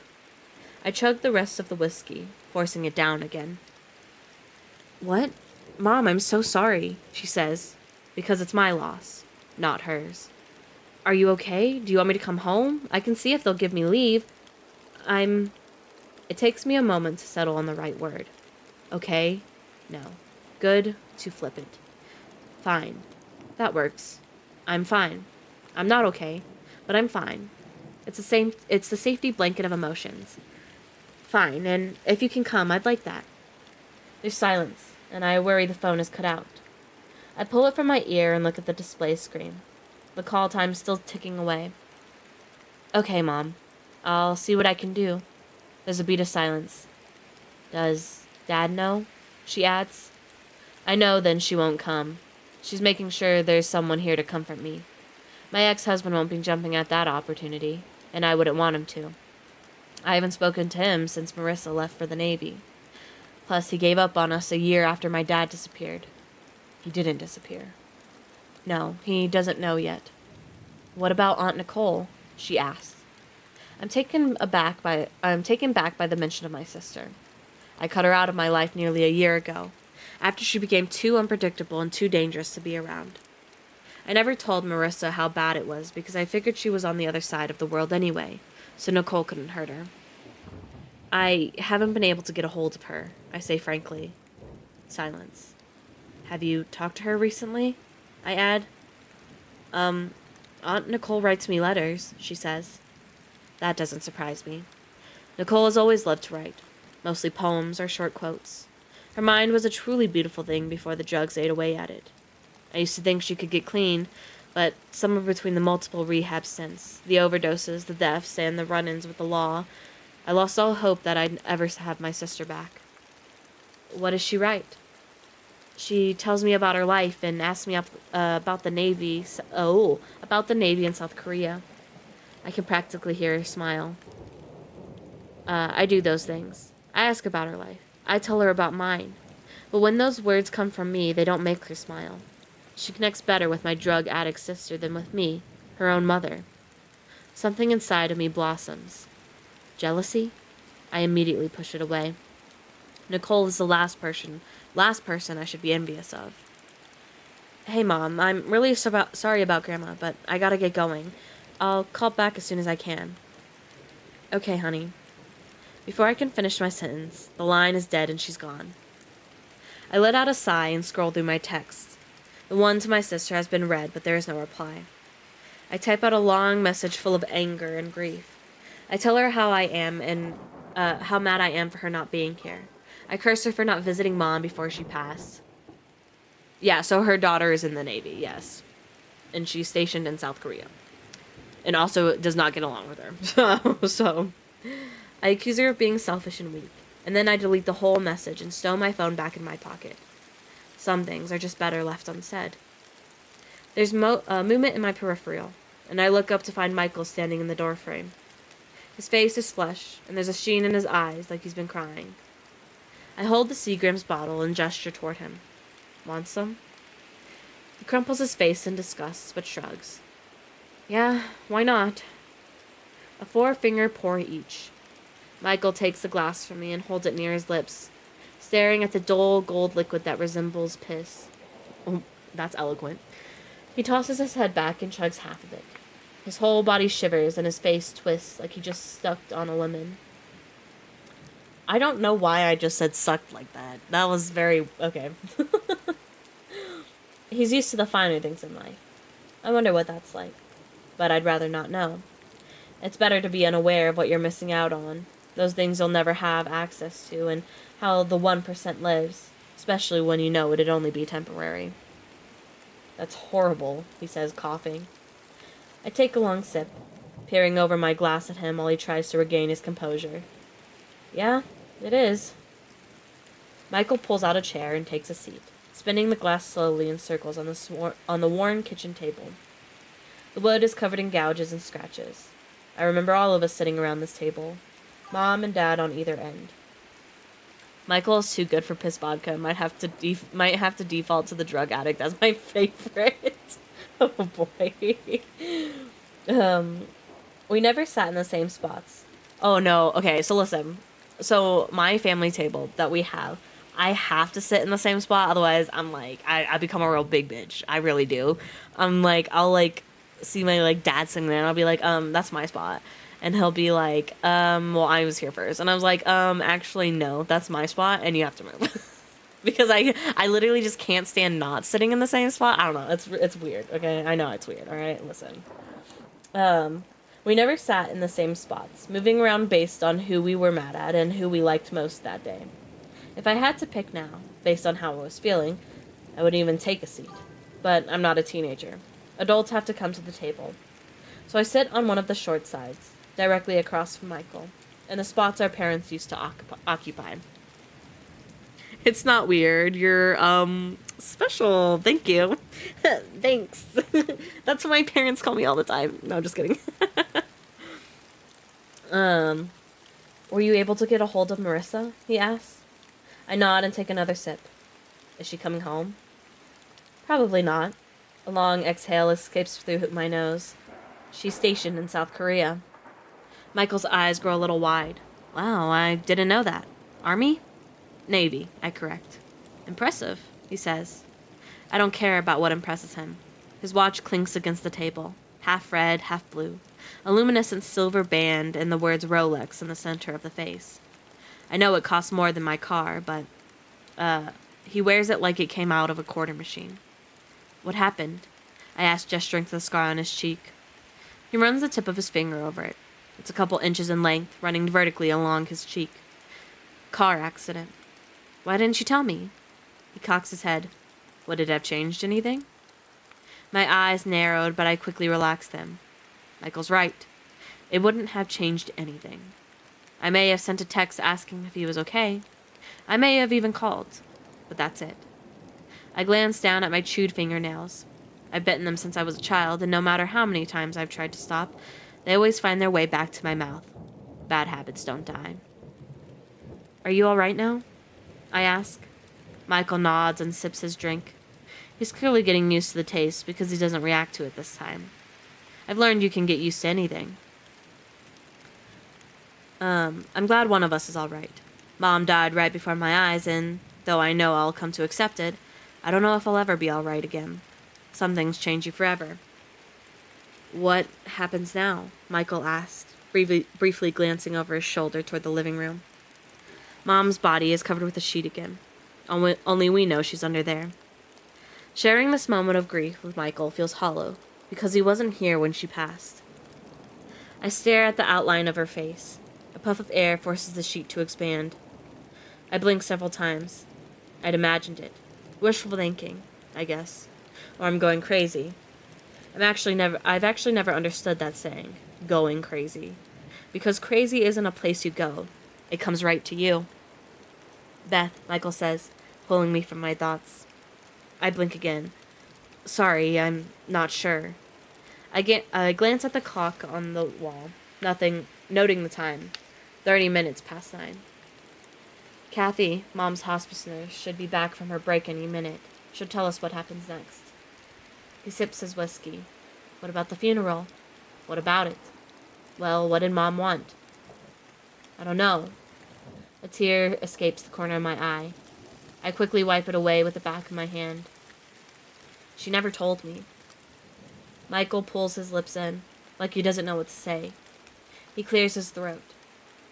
I chugged the rest of the whiskey, forcing it down again. What? Mom, I'm so sorry, she says, because it's my loss, not hers. Are you okay? Do you want me to come home? I can see if they'll give me leave. It takes me a moment to settle on the right word. Okay? No. Good? Too flippant. Fine. That works. I'm fine. I'm not okay, but I'm fine. It's the safety blanket of emotions. Fine, and if you can come, I'd like that. There's silence, and I worry the phone is cut out. I pull it from my ear and look at the display screen. The call time's still ticking away. Okay, Mom. I'll see what I can do. There's a beat of silence. Does Dad know? She adds. I know then she won't come. She's making sure there's someone here to comfort me. My ex-husband won't be jumping at that opportunity, and I wouldn't want him to. I haven't spoken to him since Marissa left for the Navy. Plus, he gave up on us a year after my dad disappeared. He didn't disappear. No, he doesn't know yet. What about Aunt Nicole? She asks. I'm taken back by the mention of my sister. I cut her out of my life nearly a year ago, after she became too unpredictable and too dangerous to be around. I never told Marissa how bad it was because I figured she was on the other side of the world anyway, so Nicole couldn't hurt her. I haven't been able to get a hold of her, I say frankly. Silence. Have you talked to her recently? I add. Aunt Nicole writes me letters, she says. That doesn't surprise me. Nicole has always loved to write, mostly poems or short quotes. Her mind was a truly beautiful thing before the drugs ate away at it. I used to think she could get clean, but somewhere between the multiple rehab stints, the overdoses, the deaths, and the run-ins with the law, I lost all hope that I'd ever have my sister back. What does she write? She tells me about her life and asks me about the Navy. About the Navy in South Korea. I can practically hear her smile. I do those things. I ask about her life. I tell her about mine. But when those words come from me, they don't make her smile. She connects better with my drug addict sister than with me, her own mother. Something inside of me blossoms. Jealousy? I immediately push it away. Nicole is the last person I should be envious of. Hey, Mom, I'm really sorry about Grandma, but I gotta get going. I'll call back as soon as I can. Okay, honey. Before I can finish my sentence, the line is dead and she's gone. I let out a sigh and scroll through my texts. The one to my sister has been read, but there is no reply. I type out a long message full of anger and grief. I tell her how I am and how mad I am for her not being here. I curse her for not visiting Mom before she passed. Yeah, so her daughter is in the Navy, yes. And she's stationed in South Korea. And also does not get along with her. So I accuse her of being selfish and weak. And then I delete the whole message and stow my phone back in my pocket. Some things are just better left unsaid. There's movement in my peripheral, and I look up to find Michael standing in the doorframe. His face is flushed, and there's a sheen in his eyes like he's been crying. I hold the Seagram's bottle and gesture toward him. Want some? He crumples his face in disgust, but shrugs. Yeah, why not? A 4-finger pour each. Michael takes the glass from me and holds it near his lips, staring at the dull gold liquid that resembles piss. Oh, that's eloquent. He tosses his head back and chugs half of it. His whole body shivers and his face twists like he just sucked on a lemon. I don't know why I just said sucked like that. That was very... okay. He's used to the finer things in life. I wonder what that's like. But I'd rather not know. It's better to be unaware of what you're missing out on, those things you'll never have access to, and how the 1% lives, especially when you know it'd only be temporary. That's horrible, he says, coughing. I take a long sip, peering over my glass at him while he tries to regain his composure. Yeah, it is. Michael pulls out a chair and takes a seat, spinning the glass slowly in circles on the worn kitchen table. The wood is covered in gouges and scratches. I remember all of us sitting around this table, Mom and Dad on either end. Michael is too good for piss vodka. Might have to default to the drug addict as my favorite. Oh boy. We never sat in the same spots. Oh no. Okay, so listen. So my family table that we have, I have to sit in the same spot. Otherwise, I'm like, I become a real big bitch. I really do. I'm like, I'll like see my like dad sitting there, and I'll be like, that's my spot. And he'll be like, well, I was here first. And I was like, actually, no, that's my spot, and you have to move. Because I literally just can't stand not sitting in the same spot. I don't know. It's weird, okay? I know it's weird, all right? Listen. We never sat in the same spots, moving around based on who we were mad at and who we liked most that day. If I had to pick now, based on how I was feeling, I wouldn't even take a seat. But I'm not a teenager. Adults have to come to the table. So I sit on one of the short sides, directly across from Michael, and the spots our parents used to occupy. It's not weird. You're, special. Thank you. Thanks. That's what my parents call me all the time. No, just kidding. Were you able to get a hold of Marissa? He asks. I nod and take another sip. Is she coming home? Probably not. A long exhale escapes through my nose. She's stationed in South Korea. Michael's eyes grow a little wide. Wow, I didn't know that. Army? Navy, I correct. Impressive, he says. I don't care about what impresses him. His watch clinks against the table, half red, half blue, a luminescent silver band and the words Rolex in the center of the face. I know it costs more than my car, but, he wears it like it came out of a quarter machine. What happened? I ask, gesturing to the scar on his cheek. He runs the tip of his finger over it. It's a couple inches in length, running vertically along his cheek. Car accident. Why didn't you tell me? He cocks his head. Would it have changed anything? My eyes narrowed, but I quickly relaxed them. Michael's right. It wouldn't have changed anything. I may have sent a text asking if he was okay. I may have even called. But that's it. I glanced down at my chewed fingernails. I've bitten them since I was a child, and no matter how many times I've tried to stop, they always find their way back to my mouth. Bad habits don't die. Are you all right now? I ask. Michael nods and sips his drink. He's clearly getting used to the taste because he doesn't react to it this time. I've learned you can get used to anything. I'm glad one of us is all right. Mom died right before my eyes, and though I know I'll come to accept it, I don't know if I'll ever be all right again. Some things change you forever. What happens now? Michael asked, briefly glancing over his shoulder toward the living room. Mom's body is covered with a sheet again. Only we know she's under there. Sharing this moment of grief with Michael feels hollow, Because he wasn't here when she passed. I stare at the outline of her face. A puff of air forces the sheet to expand. I blink several times. I'd imagined it. Wishful thinking, I guess. Or I'm going crazy. I've actually never understood that saying, going crazy. Because crazy isn't a place you go. It comes right to you. Beth, Michael says, pulling me from my thoughts. I blink again. Sorry, I'm not sure. I glance at the clock on the wall, noting the time. 30 minutes past 9. Kathy, Mom's hospice nurse, should be back from her break any minute. She'll tell us what happens next. He sips his whiskey. What about the funeral? What about it? Well, what did Mom want? I don't know. A tear escapes the corner of my eye. I quickly wipe it away with the back of my hand. She never told me. Michael pulls his lips in, like he doesn't know what to say. He clears his throat.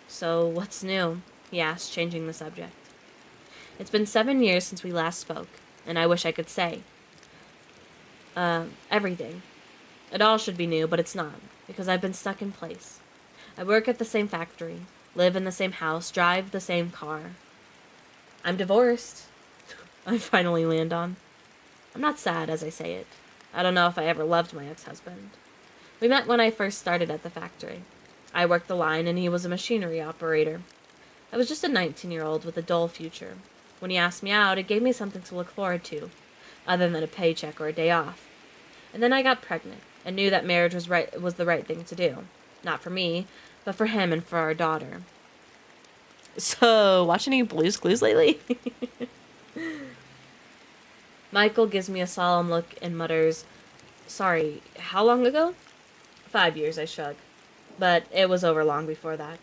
So, what's new? He asks, changing the subject. It's been 7 years since we last spoke, and I wish I could say. Everything. It all should be new, but it's not, because I've been stuck in place. I work at the same factory, live in the same house, drive the same car. I'm divorced. I finally land on. I'm not sad as I say it. I don't know if I ever loved my ex-husband. We met when I first started at the factory. I worked the line and he was a machinery operator. I was just a 19-year-old with a dull future. When he asked me out, it gave me something to look forward to, other than a paycheck or a day off. And then I got pregnant and knew that marriage was the right thing to do. Not for me, but for him and for our daughter. So, watching any Blue's Clues lately? Michael gives me a solemn look and mutters, Sorry, how long ago? 5 years, I shrug. But it was over long before that.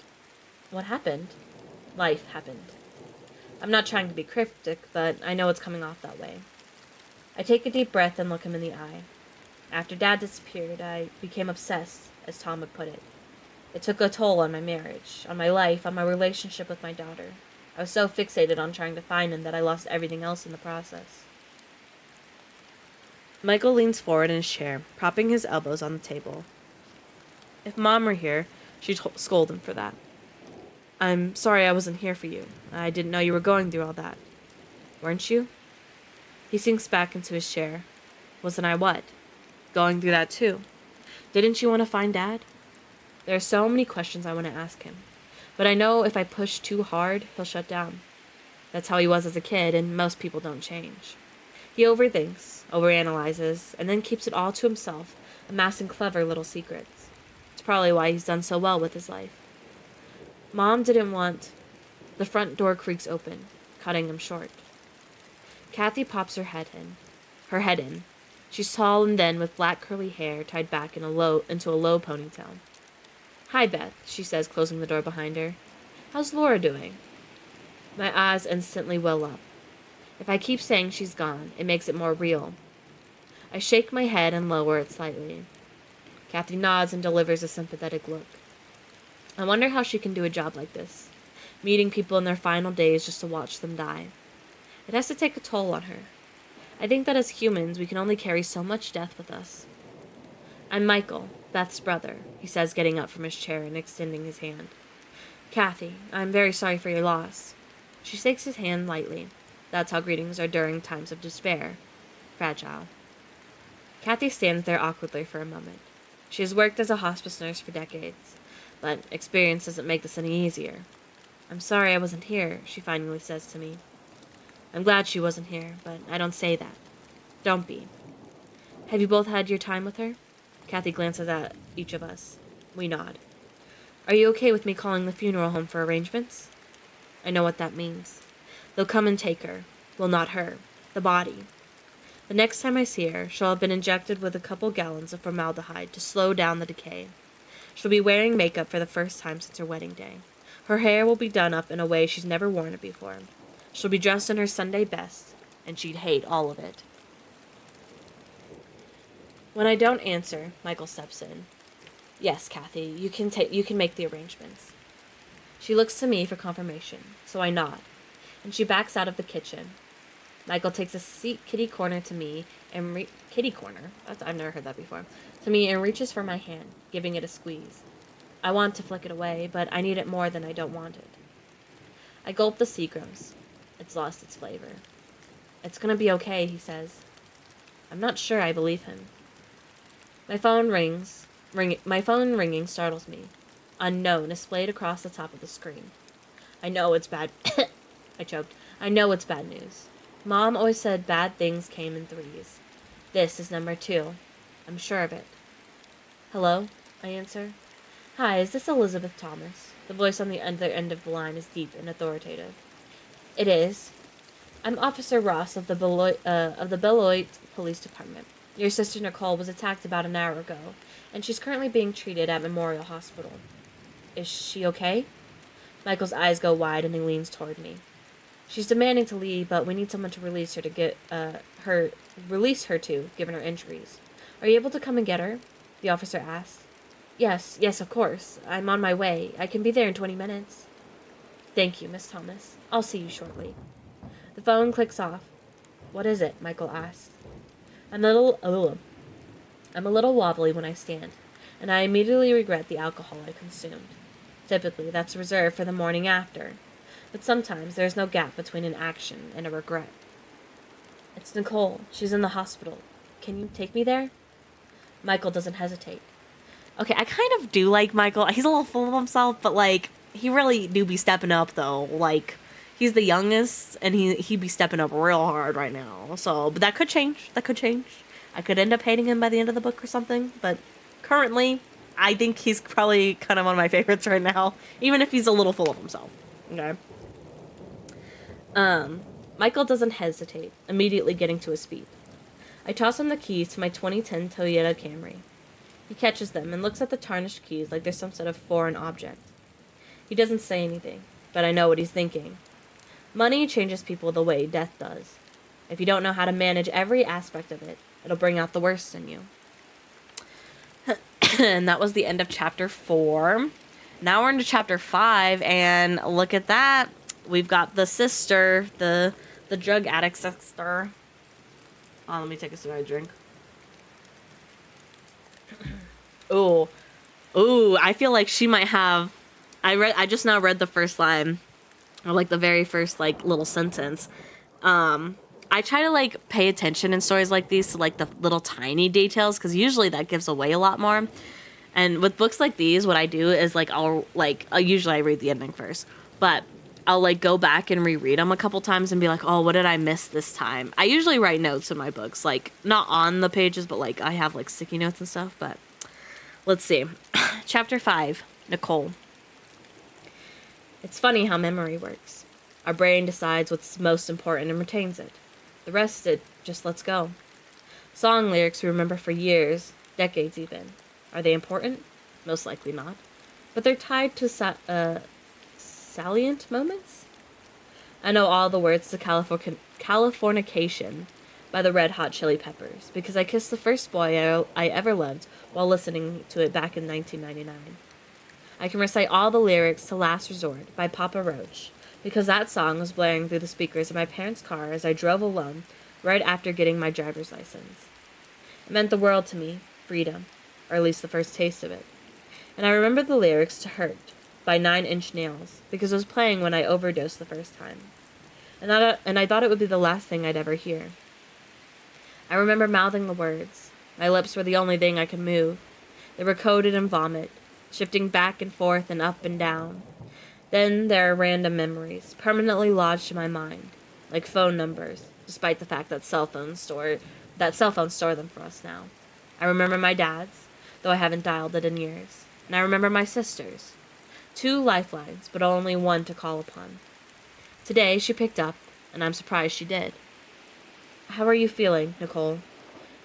What happened? Life happened. I'm not trying to be cryptic, but I know it's coming off that way. I take a deep breath and look him in the eye. After Dad disappeared, I became obsessed, as Tom would put it. It took a toll on my marriage, on my life, on my relationship with my daughter. I was so fixated on trying to find him that I lost everything else in the process. Michael leans forward in his chair, propping his elbows on the table. If Mom were here, she'd scold him for that. I'm sorry I wasn't here for you. I didn't know you were going through all that. Weren't you? He sinks back into his chair. Wasn't I what? Going through that too. Didn't you want to find Dad? There are so many questions I want to ask him. But I know if I push too hard, he'll shut down. That's how he was as a kid, and most people don't change. He overthinks, overanalyzes, and then keeps it all to himself, amassing clever little secrets. It's probably why he's done so well with his life. Mom didn't want... The front door creaks open, cutting him short. Kathy pops her head in. She's tall and thin with black curly hair tied back into a low ponytail. Hi, Beth, she says, closing the door behind her. How's Laura doing? My eyes instantly well up. If I keep saying she's gone, it makes it more real. I shake my head and lower it slightly. Kathy nods and delivers a sympathetic look. I wonder how she can do a job like this, meeting people in their final days just to watch them die. It has to take a toll on her. I think that as humans, we can only carry so much death with us. I'm Michael, Beth's brother, he says, getting up from his chair and extending his hand. Kathy, I'm very sorry for your loss. She shakes his hand lightly. That's how greetings are during times of despair. Fragile. Kathy stands there awkwardly for a moment. She has worked as a hospice nurse for decades, but experience doesn't make this any easier. I'm sorry I wasn't here, she finally says to me. I'm glad she wasn't here, but I don't say that. Don't be. Have you both had your time with her? Kathy glances at each of us. We nod. Are you okay with me calling the funeral home for arrangements? I know what that means. They'll come and take her. Well, not her. The body. The next time I see her, she'll have been injected with a couple gallons of formaldehyde to slow down the decay. She'll be wearing makeup for the first time since her wedding day. Her hair will be done up in a way she's never worn it before. She'll be dressed in her Sunday best, and she'd hate all of it. When I don't answer, Michael steps in. Yes, Kathy, you can make the arrangements. She looks to me for confirmation, so I nod, and she backs out of the kitchen. Michael takes a seat kitty corner to me, kitty corner. I've never heard that before. To me and reaches for my hand, giving it a squeeze. I want to flick it away, but I need it more than I don't want it. I gulp the Seagrams. It's lost its flavor. It's gonna be okay, he says. I'm not sure I believe him. My phone ringing startles me. Unknown is displayed across the top of the screen. I know it's bad. I choked. I know it's bad news. Mom always said bad things came in threes. This is number 2. I'm sure of it. Hello? I answer. Hi, is this Elizabeth Thomas? The voice on the other end of the line is deep and authoritative. It is. I'm Officer Ross of the Beloit Police Department. Your sister Nicole was attacked about an hour ago, and she's currently being treated at Memorial Hospital. Is she okay? Michael's eyes go wide and he leans toward me. She's demanding to leave, but we need someone to release her given her injuries. Are you able to come and get her? The officer asked. Yes, of course. I'm on my way. I can be there in 20 minutes. Thank you, Miss Thomas. I'll see you shortly. The phone clicks off. What is it? Michael asks. I'm a little wobbly when I stand, and I immediately regret the alcohol I consumed. Typically, that's reserved for the morning after, but sometimes there's no gap between an action and a regret. It's Nicole. She's in the hospital. Can you take me there? Michael doesn't hesitate. Okay, I kind of do like Michael. He's a little full of himself, but, like, he really do be stepping up, though. Like, he's the youngest, and he be stepping up real hard right now. So, but that could change. I could end up hating him by the end of the book or something, but currently, I think he's probably kind of one of my favorites right now, even if he's a little full of himself. Okay. Michael doesn't hesitate, immediately getting to his feet. I toss him the keys to my 2010 Toyota Camry. He catches them and looks at the tarnished keys like they're some sort of foreign object. He doesn't say anything, but I know what he's thinking. Money changes people the way death does. If you don't know how to manage every aspect of it, it'll bring out the worst in you. And that was the end of chapter 4. Now we're into chapter 5, and look at that. We've got the sister, the drug addict sister. Oh, let me take a cigarette drink. Ooh, I feel like she might have... I just now read the first line, or like the very first like little sentence. I try to like pay attention in stories like these to like the little tiny details, because usually that gives away a lot more. And with books like these, what I do is like I'll usually I read the ending first, but I'll like go back and reread them a couple times and be like, oh, what did I miss this time? I usually write notes in my books, like not on the pages, but like I have like sticky notes and stuff. But let's see. Chapter 5, Nicole. It's funny how memory works. Our brain decides what's most important and retains it. The rest, it just lets go. Song lyrics we remember for years, decades even. Are they important? Most likely not. But they're tied to salient moments? I know all the words to Californication by the Red Hot Chili Peppers because I kissed the first boy I ever loved while listening to it back in 1999. I can recite all the lyrics to Last Resort by Papa Roach because that song was blaring through the speakers in my parents' car as I drove alone right after getting my driver's license. It meant the world to me, freedom, or at least the first taste of it. And I remember the lyrics to Hurt by 9 Inch Nails because it was playing when I overdosed the first time. And I thought it would be the last thing I'd ever hear. I remember mouthing the words. My lips were the only thing I could move. They were coated in vomit, shifting back and forth and up and down. Then there are random memories, permanently lodged in my mind, like phone numbers, despite the fact that cell phones store them for us now. I remember my dad's, though I haven't dialed it in years. And I remember my sister's. 2 lifelines, but only one to call upon. Today she picked up, and I'm surprised she did. How are you feeling, Nicole?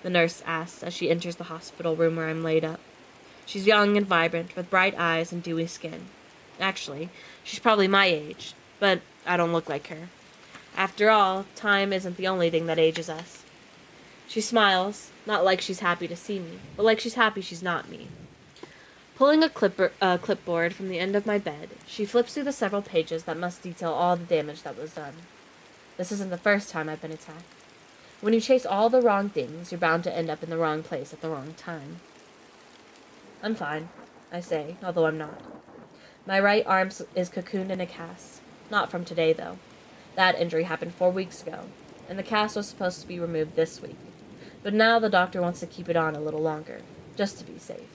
The nurse asks as she enters the hospital room where I'm laid up. She's young and vibrant, with bright eyes and dewy skin. Actually, she's probably my age, but I don't look like her. After all, time isn't the only thing that ages us. She smiles, not like she's happy to see me, but like she's happy she's not me. Pulling a clipboard from the end of my bed, she flips through the several pages that must detail all the damage that was done. This isn't the first time I've been attacked. When you chase all the wrong things, you're bound to end up in the wrong place at the wrong time. I'm fine, I say, although I'm not. My right arm is cocooned in a cast. Not from today, though. That injury happened 4 weeks ago, and the cast was supposed to be removed this week. But now the doctor wants to keep it on a little longer, just to be safe.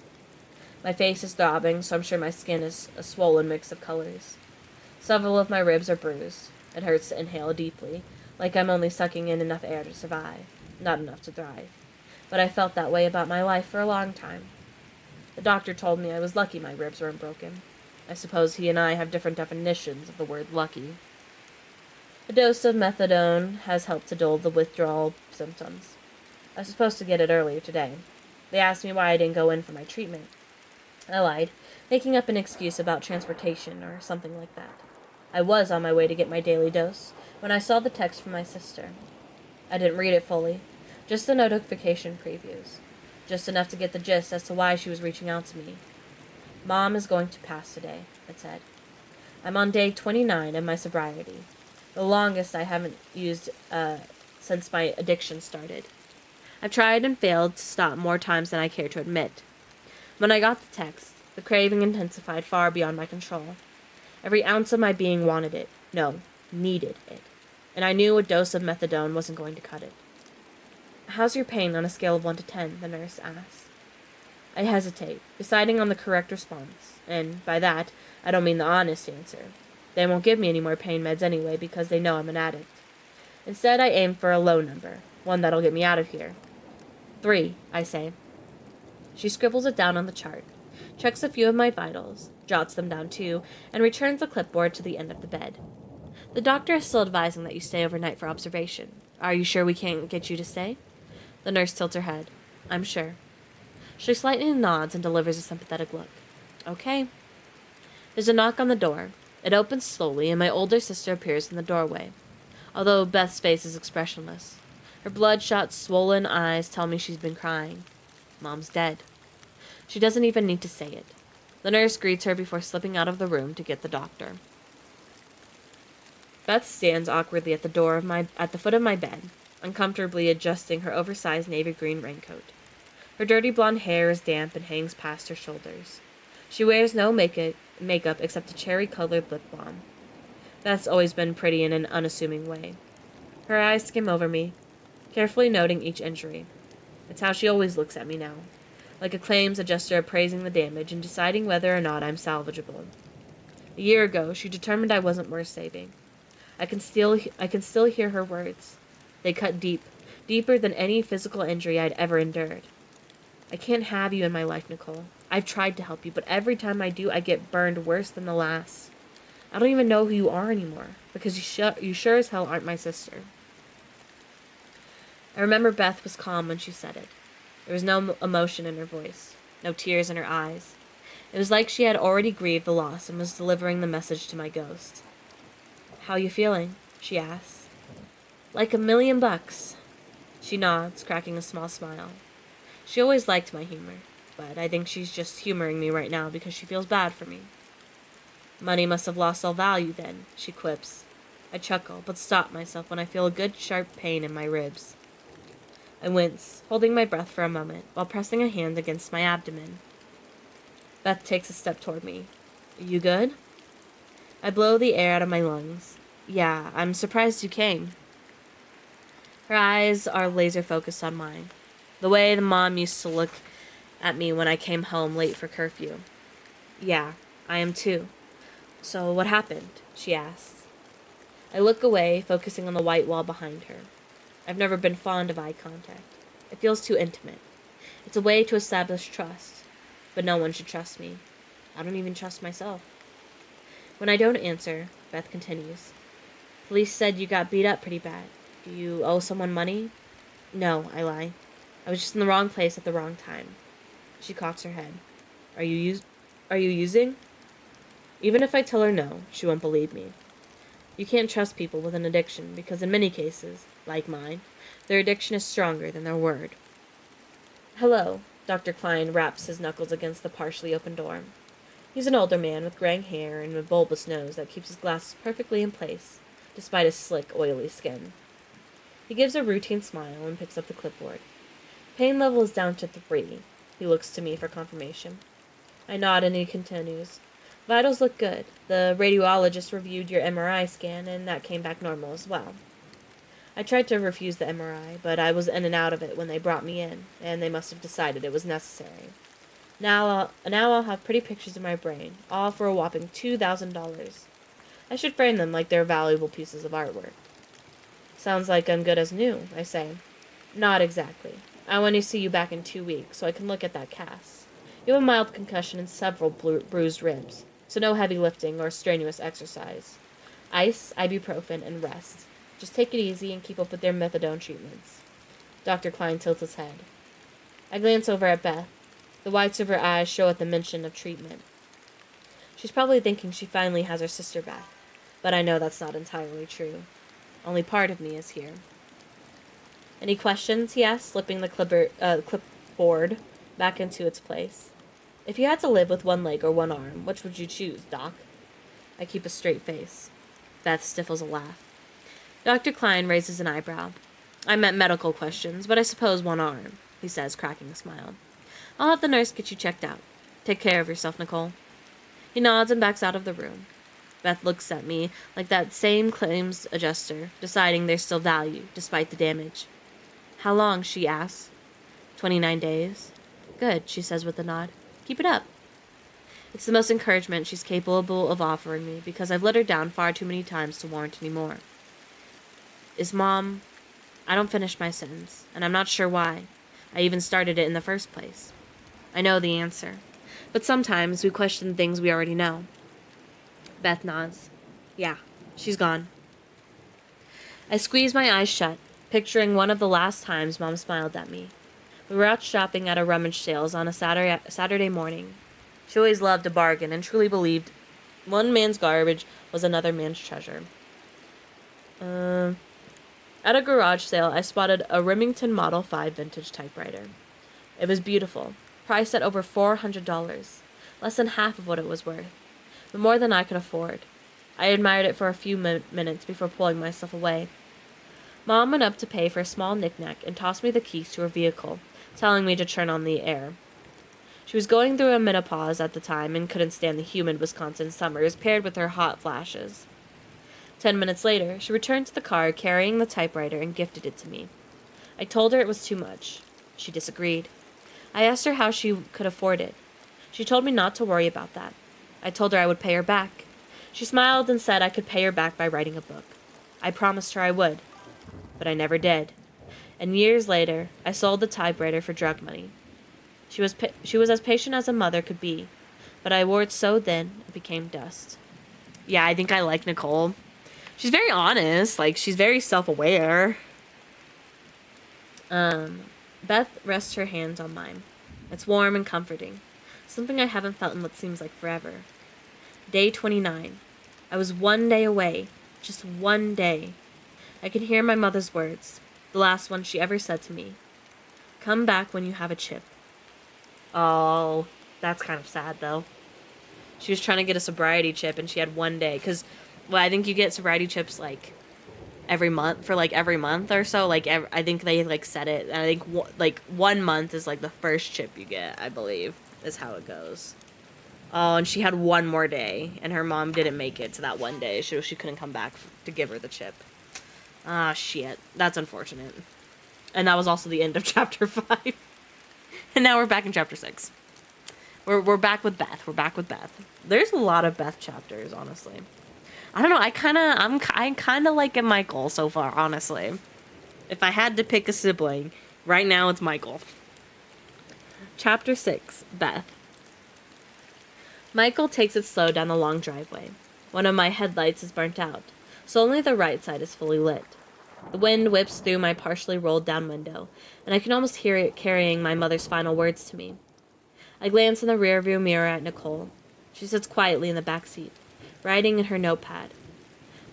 My face is throbbing, so I'm sure my skin is a swollen mix of colors. Several of my ribs are bruised. It hurts to inhale deeply, like I'm only sucking in enough air to survive, not enough to thrive. But I felt that way about my life for a long time. The doctor told me I was lucky my ribs weren't broken. I suppose he and I have different definitions of the word lucky. A dose of methadone has helped to dull the withdrawal symptoms. I was supposed to get it earlier today. They asked me why I didn't go in for my treatment. I lied, making up an excuse about transportation or something like that. I was on my way to get my daily dose when I saw the text from my sister. I didn't read it fully, just the notification previews. Just enough to get the gist as to why she was reaching out to me. Mom is going to pass today, it said. I'm on day 29 of my sobriety, the longest I haven't used since my addiction started. I've tried and failed to stop more times than I care to admit. When I got the text, the craving intensified far beyond my control. Every ounce of my being wanted it. No, needed it. And I knew a dose of methadone wasn't going to cut it. How's your pain on a scale of 1 to 10? The nurse asked. I hesitate, deciding on the correct response, and by that, I don't mean the honest answer. They won't give me any more pain meds anyway because they know I'm an addict. Instead, I aim for a low number, one that'll get me out of here. 3, I say. She scribbles it down on the chart, checks a few of my vitals, jots them down too, and returns the clipboard to the end of the bed. The doctor is still advising that you stay overnight for observation. Are you sure we can't get you to stay? The nurse tilts her head. I'm sure. She slightly nods and delivers a sympathetic look. Okay. There's a knock on the door. It opens slowly, and my older sister appears in the doorway, although Beth's face is expressionless. Her bloodshot, swollen eyes tell me she's been crying. Mom's dead. She doesn't even need to say it. The nurse greets her before slipping out of the room to get the doctor. Beth stands awkwardly at the foot of my bed, uncomfortably adjusting her oversized navy green raincoat. Her dirty blonde hair is damp and hangs past her shoulders. She wears no makeup except a cherry-colored lip balm. Beth's always been pretty in an unassuming way. Her eyes skim over me, carefully noting each injury. It's how she always looks at me now, like a claims adjuster appraising the damage and deciding whether or not I'm salvageable. A year ago, she determined I wasn't worth saving. I can still hear her words. They cut deep, deeper than any physical injury I'd ever endured. I can't have you in my life, Nicole. I've tried to help you, but every time I do, I get burned worse than the last. I don't even know who you are anymore, because you sure as hell aren't my sister. I remember Beth was calm when she said it. There was no emotion in her voice, no tears in her eyes. It was like she had already grieved the loss and was delivering the message to my ghost. How you feeling? She asks. Like $1,000,000. She nods, cracking a small smile. She always liked my humor, but I think she's just humoring me right now because she feels bad for me. Money must have lost all value then, she quips. I chuckle, but stop myself when I feel a good sharp pain in my ribs. I wince, holding my breath for a moment, while pressing a hand against my abdomen. Beth takes a step toward me. You good? I blow the air out of my lungs. Yeah, I'm surprised you came. Her eyes are laser-focused on mine, the way the mom used to look at me when I came home late for curfew. Yeah, I am too. So what happened? She asks. I look away, focusing on the white wall behind her. I've never been fond of eye contact. It feels too intimate. It's a way to establish trust, but no one should trust me. I don't even trust myself. When I don't answer, Beth continues. Police said you got beat up pretty bad. Do you owe someone money? No, I lie. I was just in the wrong place at the wrong time. She cocks her head. Are you using? Even if I tell her no, she won't believe me. You can't trust people with an addiction because in many cases, like mine, their addiction is stronger than their word. Hello. Dr. Klein raps his knuckles against the partially open door. He's an older man with graying hair and a bulbous nose that keeps his glasses perfectly in place, despite his slick, oily skin. He gives a routine smile and picks up the clipboard. Pain level is down to 3. He looks to me for confirmation. I nod and he continues. Vitals look good. The radiologist reviewed your MRI scan and that came back normal as well. I tried to refuse the MRI, but I was in and out of it when they brought me in, and they must have decided it was necessary. Now I'll have pretty pictures in my brain, all for a whopping $2,000. I should frame them like they're valuable pieces of artwork. Sounds like I'm good as new, I say. Not exactly. I want to see you back in 2 weeks, so I can look at that cast. You have a mild concussion and several bruised ribs, so no heavy lifting or strenuous exercise. Ice, ibuprofen, and rest. Just take it easy and keep up with their methadone treatments. Dr. Klein tilts his head. I glance over at Beth. The whites of her eyes show at the mention of treatment. She's probably thinking she finally has her sister back, but I know that's not entirely true. Only part of me is here. Any questions? He asks, slipping the clipboard back into its place. If you had to live with one leg or one arm, which would you choose, Doc? I keep a straight face. Beth stifles a laugh. Dr. Klein raises an eyebrow. I meant medical questions, but I suppose one arm, he says, cracking a smile. I'll have the nurse get you checked out. Take care of yourself, Nicole. He nods and backs out of the room. Beth looks at me like that same claims adjuster, deciding there's still value, despite the damage. How long, she asks. 29 days. Good, she says with a nod. Keep it up. It's the most encouragement she's capable of offering me, because I've let her down far too many times to warrant any more. Is Mom... I don't finish my sentence, and I'm not sure why. I even started it in the first place. I know the answer, but sometimes we question things we already know. Beth nods. Yeah, she's gone. I squeeze my eyes shut, picturing one of the last times Mom smiled at me. We were out shopping at a rummage sales on a Saturday morning. She always loved a bargain and truly believed one man's garbage was another man's treasure. At a garage sale, I spotted a Remington Model 5 vintage typewriter. It was beautiful, priced at over $400, less than half of what it was worth, but more than I could afford. I admired it for a few minutes before pulling myself away. Mom went up to pay for a small knickknack and tossed me the keys to her vehicle, telling me to turn on the air. She was going through a menopause at the time and couldn't stand the humid Wisconsin summers paired with her hot flashes. 10 minutes later, she returned to the car carrying the typewriter and gifted it to me. I told her it was too much. She disagreed. I asked her how she could afford it. She told me not to worry about that. I told her I would pay her back. She smiled and said I could pay her back by writing a book. I promised her I would, but I never did. And years later, I sold the typewriter for drug money. She was as patient as a mother could be, but I wore it so thin it became dust. Yeah, I think I like Nicole. She's very honest. Like, she's very self-aware. Beth rests her hands on mine. It's warm and comforting. Something I haven't felt in what seems like forever. Day 29. I was 1 day away. Just 1 day. I can hear my mother's words. The last one she ever said to me. Come back when you have a chip. Oh, that's kind of sad, though. She was trying to get a sobriety chip, and she had 1 day. Because, well, I think you get sobriety chips, like, every month, for, like, every month or so. Like, I think they, like, set it. And I think, like, 1 month is, like, the first chip you get, I believe, is how it goes. Oh, and she had 1 more day, and her mom didn't make it to that 1 day, so she couldn't come back to give her the chip. Ah, shit. That's unfortunate. And that was also the end of chapter 5. And now we're back in chapter 6. We're back with Beth. We're back with Beth. There's a lot of Beth chapters, honestly. I don't know. I kind of like Michael so far, honestly. If I had to pick a sibling, right now it's Michael. Chapter 6, Beth. Michael takes it slow down the long driveway. One of my headlights is burnt out, so only the right side is fully lit. The wind whips through my partially rolled down window, and I can almost hear it carrying my mother's final words to me. I glance in the rearview mirror at Nicole. She sits quietly in the back seat, writing in her notepad.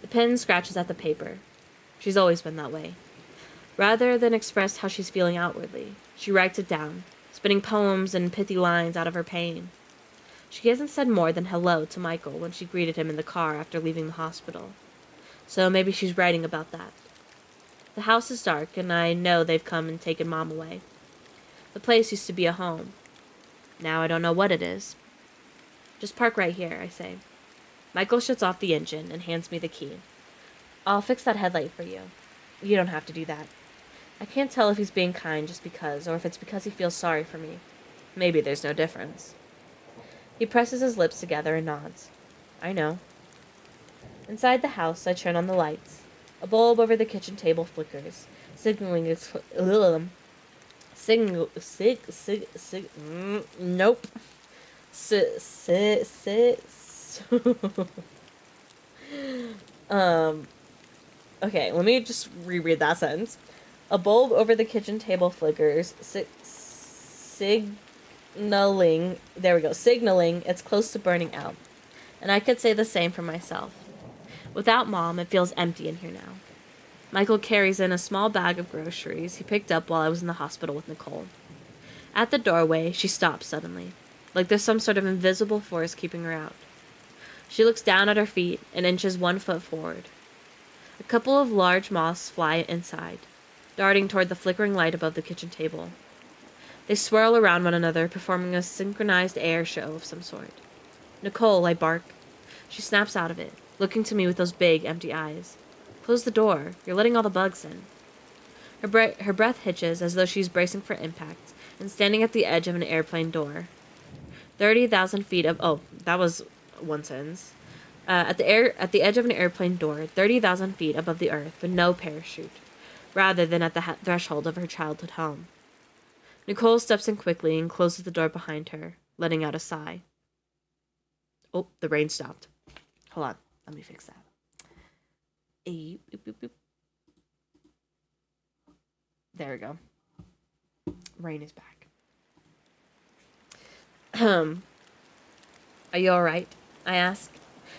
The pen scratches at the paper. She's always been that way. Rather than express how she's feeling outwardly, she writes it down, spinning poems and pithy lines out of her pain. She hasn't said more than hello to Michael when she greeted him in the car after leaving the hospital. So maybe she's writing about that. The house is dark, and I know they've come and taken Mom away. The place used to be a home. Now I don't know what it is. Just park right here, I say. Michael shuts off the engine and hands me the key. I'll fix that headlight for you. You don't have to do that. I can't tell if he's being kind just because, or if it's because he feels sorry for me. Maybe there's no difference. He presses his lips together and nods. I know. Inside the house, I turn on the lights. A bulb over the kitchen table flickers, signaling its... Nope. Okay, let me just reread that sentence. A bulb over the kitchen table flickers, signaling, there we go, signaling it's close to burning out. And I could say the same for myself. Without Mom, it feels empty in here now. Michael carries in a small bag of groceries he picked up while I was in the hospital with Nicole. At the doorway, she stops suddenly, like there's some sort of invisible force keeping her out. She looks down at her feet and inches 1 foot forward. A couple of large moths fly inside, darting toward the flickering light above the kitchen table. They swirl around one another, performing a synchronized air show of some sort. Nicole, I bark. She snaps out of it, looking to me with those big, empty eyes. Close the door. You're letting all the bugs in. Her breath hitches as though she's bracing for impact and standing at the edge of an airplane door. 30,000 feet of... Oh, that was one sentence. At the edge of an airplane door, 30,000 feet above the earth, but no parachute, rather than at the threshold of her childhood home. Nicole steps in quickly and closes the door behind her, letting out a sigh. Oh, the rain stopped. Hold on, let me fix that. There we go. Rain is back. Are you alright? I ask.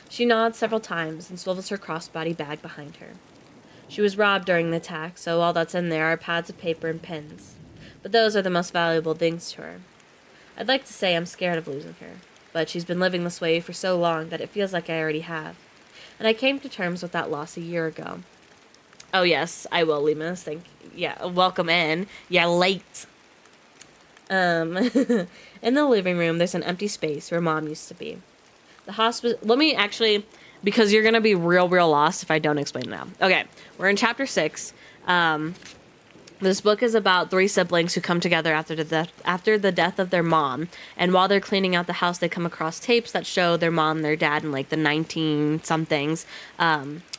She nods several times and swivels her crossbody bag behind her. She was robbed during the attack, so all that's in there are pads of paper and pens. But those are the most valuable things to her. I'd like to say I'm scared of losing her, but she's been living this way for so long that it feels like I already have. And I came to terms with that loss a year ago. Oh yes, I will, Lemus. Welcome in. Yeah, late. In the living room, there's an empty space where Mom used to be. The hospital... Let me actually... Because you're going to be real lost if I don't explain it now. Okay, we're in chapter 6. This book is about 3 siblings who come together after the death of their mom. And while they're cleaning out the house, they come across tapes that show their mom and their dad in like the 19-somethings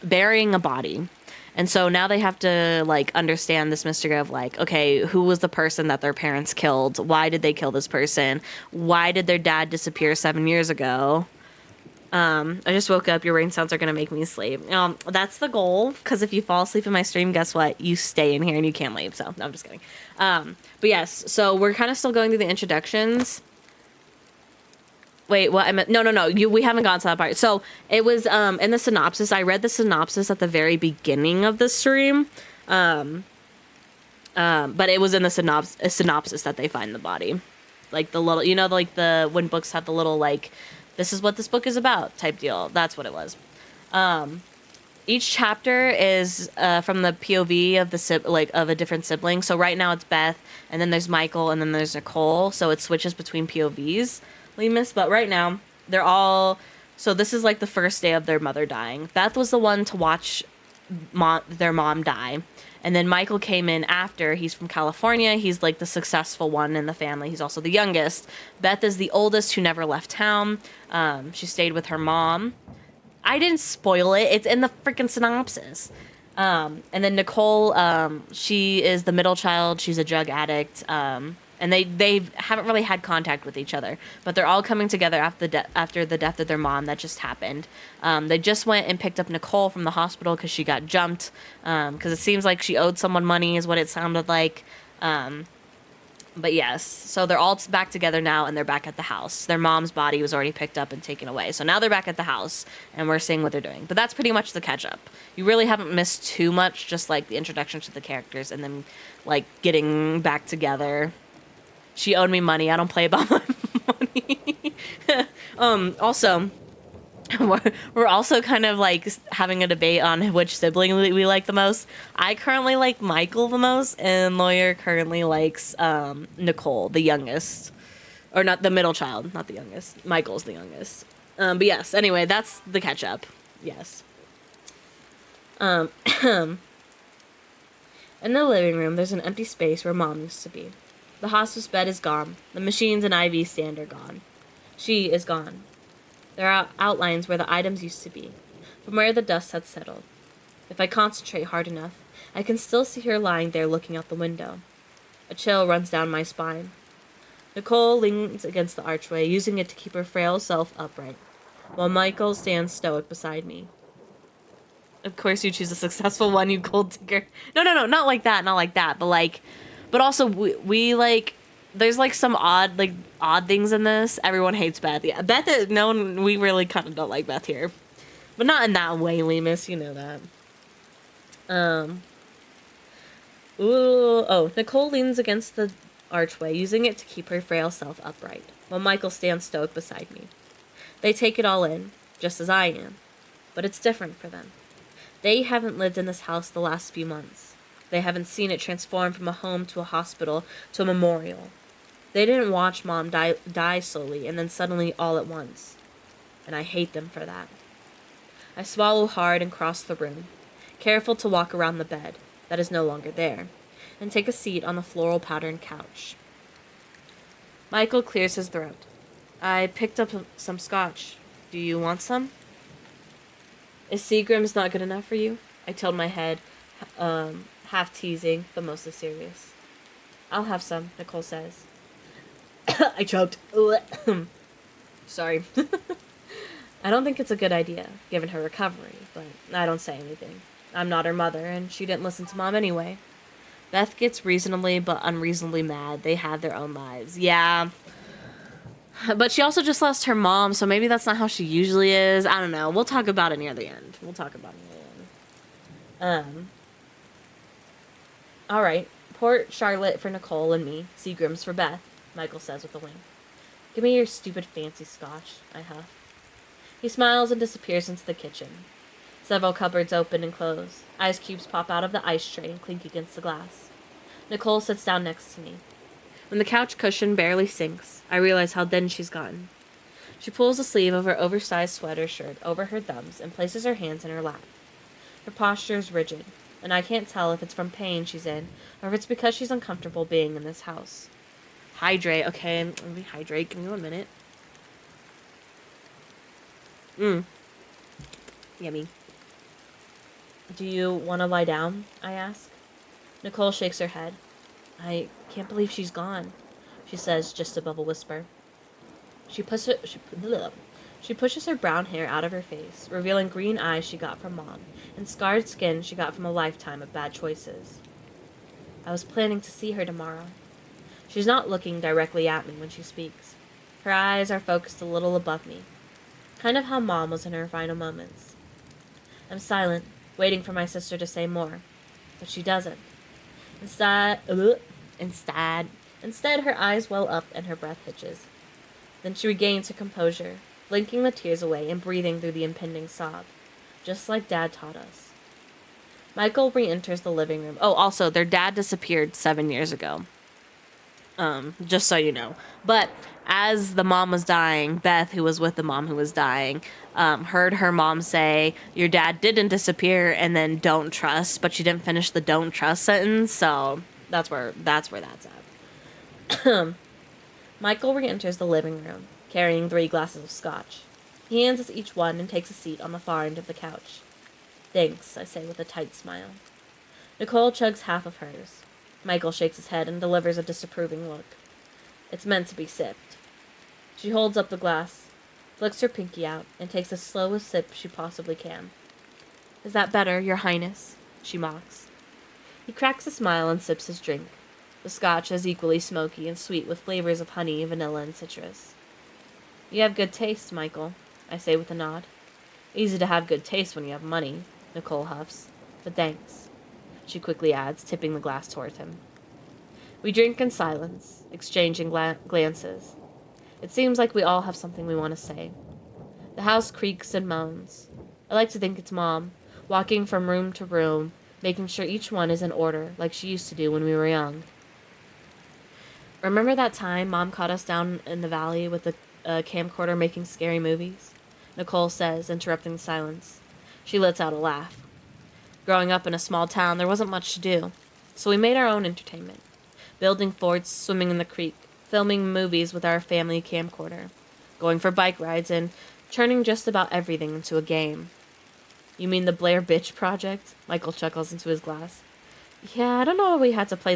burying a body. And so now they have to like understand this mystery of like, okay, who was the person that their parents killed? Why did they kill this person? Why did their dad disappear 7 years ago? I just woke up. Your rain sounds are going to make me sleep. That's the goal, because if you fall asleep in my stream, guess what? You stay in here and you can't leave. So, no, I'm just kidding. But yes, so we're kind of still going through the introductions. Wait, what? No. We haven't gotten to that part. So, it was in the synopsis. I read the synopsis at the very beginning of the stream. But it was in the synopsis that they find the body. Like the little, like when books have the little, like... This is what this book is about type deal. That's what it was. Each chapter is from the POV of a different sibling. So right now it's Beth, and then there's Michael, and then there's Nicole. So it switches between POVs, Lemus. But right now they're all... So this is like the first day of their mother dying. Beth was the one to watch their mom die. And then Michael came in after. He's from California. He's like the successful one in the family. He's also the youngest. Beth is the oldest who never left town. She stayed with her mom. I didn't spoil it. It's in the freaking synopsis. And then Nicole, she is the middle child. She's a drug addict. And they haven't really had contact with each other, but they're all coming together after the death of their mom that just happened. They just went and picked up Nicole from the hospital because she got jumped, because it seems like she owed someone money is what it sounded like. But yes, so they're all back together now, and they're back at the house. Their mom's body was already picked up and taken away, so now they're back at the house, and we're seeing what they're doing. But that's pretty much the catch-up. You really haven't missed too much, just like the introduction to the characters, and then like getting back together. She owed me money. I don't play about my money. Also, We're also kind of like having a debate on which sibling we like the most. I currently like Michael the most, and Lawyer currently likes Nicole, the youngest, or not the middle child, not the youngest. Michael's the youngest. But yes. Anyway, that's the catch up. Yes. Um, in the living room, there's an empty space where Mom used to be. The hospice bed is gone. The machines and IV stand are gone. She is gone. There are outlines where the items used to be, from where the dust had settled. If I concentrate hard enough, I can still see her lying there looking out the window. A chill runs down my spine. Nicole leans against the archway, using it to keep her frail self upright, while Michael stands stoic beside me. Of course you choose a successful one, you gold digger. No, not like that, but also we like, there's like some odd things in this. Everyone hates Beth. Yeah, Beth is, no one, we really kind of don't like Beth here. But not in that way, Lemus, you know that. Nicole leans against the archway, using it to keep her frail self upright, while Michael stands stoic beside me. They take it all in, just as I am. But it's different for them. They haven't lived in this house the last few months. They haven't seen it transform from a home to a hospital to a memorial. They didn't watch Mom die slowly and then suddenly all at once. And I hate them for that. I swallow hard and cross the room, careful to walk around the bed, that is no longer there, and take a seat on the floral patterned couch. Michael clears his throat. I picked up some scotch. Do you want some? Is Seagram's not good enough for you? I tilted my head, half teasing, but mostly serious. I'll have some, Nicole says. I choked. Sorry. I don't think it's a good idea, given her recovery, but I don't say anything. I'm not her mother, and she didn't listen to Mom anyway. Beth gets reasonably but unreasonably mad. They have their own lives. Yeah. But she also just lost her mom, so maybe that's not how she usually is. I don't know. We'll talk about it near the end. Alright. Port Charlotte for Nicole and me. Seagram's for Beth, Michael says with a wink. Give me your stupid fancy scotch, I huff. He smiles and disappears into the kitchen. Several cupboards open and close. Ice cubes pop out of the ice tray and clink against the glass. Nicole sits down next to me. When the couch cushion barely sinks, I realize how thin she's gotten. She pulls the sleeve of her oversized sweater shirt over her thumbs and places her hands in her lap. Her posture is rigid, and I can't tell if it's from pain she's in or if it's because she's uncomfortable being in this house. Hydrate. Okay, let me hydrate. Give me 1 minute. Yummy. Do you want to lie down? I ask. Nicole shakes her head. I can't believe she's gone, she says just above a whisper. She pushes her brown hair out of her face, revealing green eyes she got from Mom and scarred skin she got from a lifetime of bad choices. I was planning to see her tomorrow. She's not looking directly at me when she speaks. Her eyes are focused a little above me, kind of how Mom was in her final moments. I'm silent, waiting for my sister to say more, but she doesn't. Instead, her eyes well up and her breath hitches. Then she regains her composure, blinking the tears away and breathing through the impending sob, just like Dad taught us. Michael re-enters the living room. Oh, also, their dad disappeared 7 years ago. Just so you know. But as the mom was dying, Beth, who was with the mom who was dying, heard her mom say, your dad didn't disappear, and then don't trust, but she didn't finish the don't trust sentence, so that's where that's at. Michael re-enters the living room, carrying 3 glasses of scotch. He hands us each one and takes a seat on the far end of the couch. Thanks, I say with a tight smile. Nicole chugs half of hers. Michael shakes his head and delivers a disapproving look. It's meant to be sipped. She holds up the glass, flicks her pinky out, and takes the slowest sip she possibly can. Is that better, Your Highness? She mocks. He cracks a smile and sips his drink. The scotch is equally smoky and sweet with flavors of honey, vanilla, and citrus. You have good taste, Michael, I say with a nod. Easy to have good taste when you have money, Nicole huffs. But thanks, she quickly adds, tipping the glass towards him. We drink in silence, exchanging glances. It seems like we all have something we want to say. The house creaks and moans. I like to think it's Mom, walking from room to room, making sure each one is in order, like she used to do when we were young. Remember that time Mom caught us down in the valley with the camcorder making scary movies? Nicole says, interrupting the silence. She lets out a laugh. Growing up in a small town, there wasn't much to do, so we made our own entertainment. Building forts, swimming in the creek, filming movies with our family camcorder, going for bike rides, and turning just about everything into a game. You mean the Blair Bitch Project? Michael chuckles into his glass. Yeah, I don't know why we had to play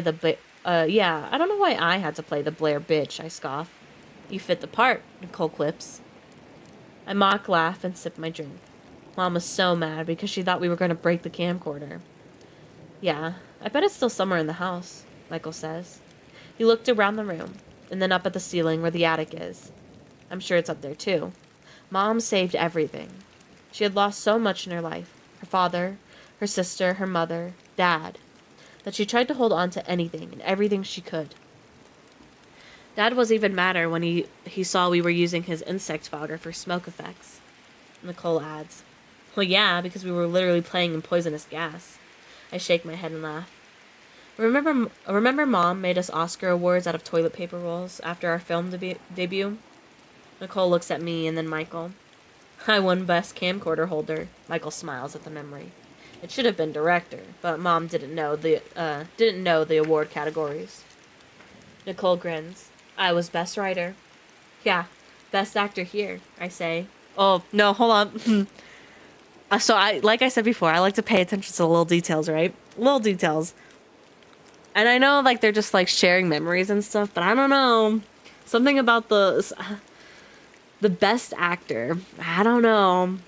I don't know why I had to play the Blair Bitch, I scoff. You fit the part, Nicole quips. I mock laugh and sip my drink. Mom was so mad because she thought we were going to break the camcorder. Yeah, I bet it's still somewhere in the house, Michael says. He looked around the room, and then up at the ceiling where the attic is. I'm sure it's up there too. Mom saved everything. She had lost so much in her life. Her father, her sister, her mother, Dad. That she tried to hold on to anything and everything she could. Dad was even madder when he saw we were using his insect fogger for smoke effects. Nicole adds, well, yeah, because we were literally playing in poisonous gas. I shake my head and laugh. Remember Mom made us Oscar awards out of toilet paper rolls after our film debut? Nicole looks at me and then Michael. I won Best Camcorder Holder. Michael smiles at the memory. It should have been director, but Mom didn't know the award categories. Nicole grins. I was best writer. Yeah, best actor here, I say. Oh, no, hold on. Like I said before, I like to pay attention to the little details, right? Little details. And I know, like, they're just, like, sharing memories and stuff, but I don't know. Something about the best actor. I don't know.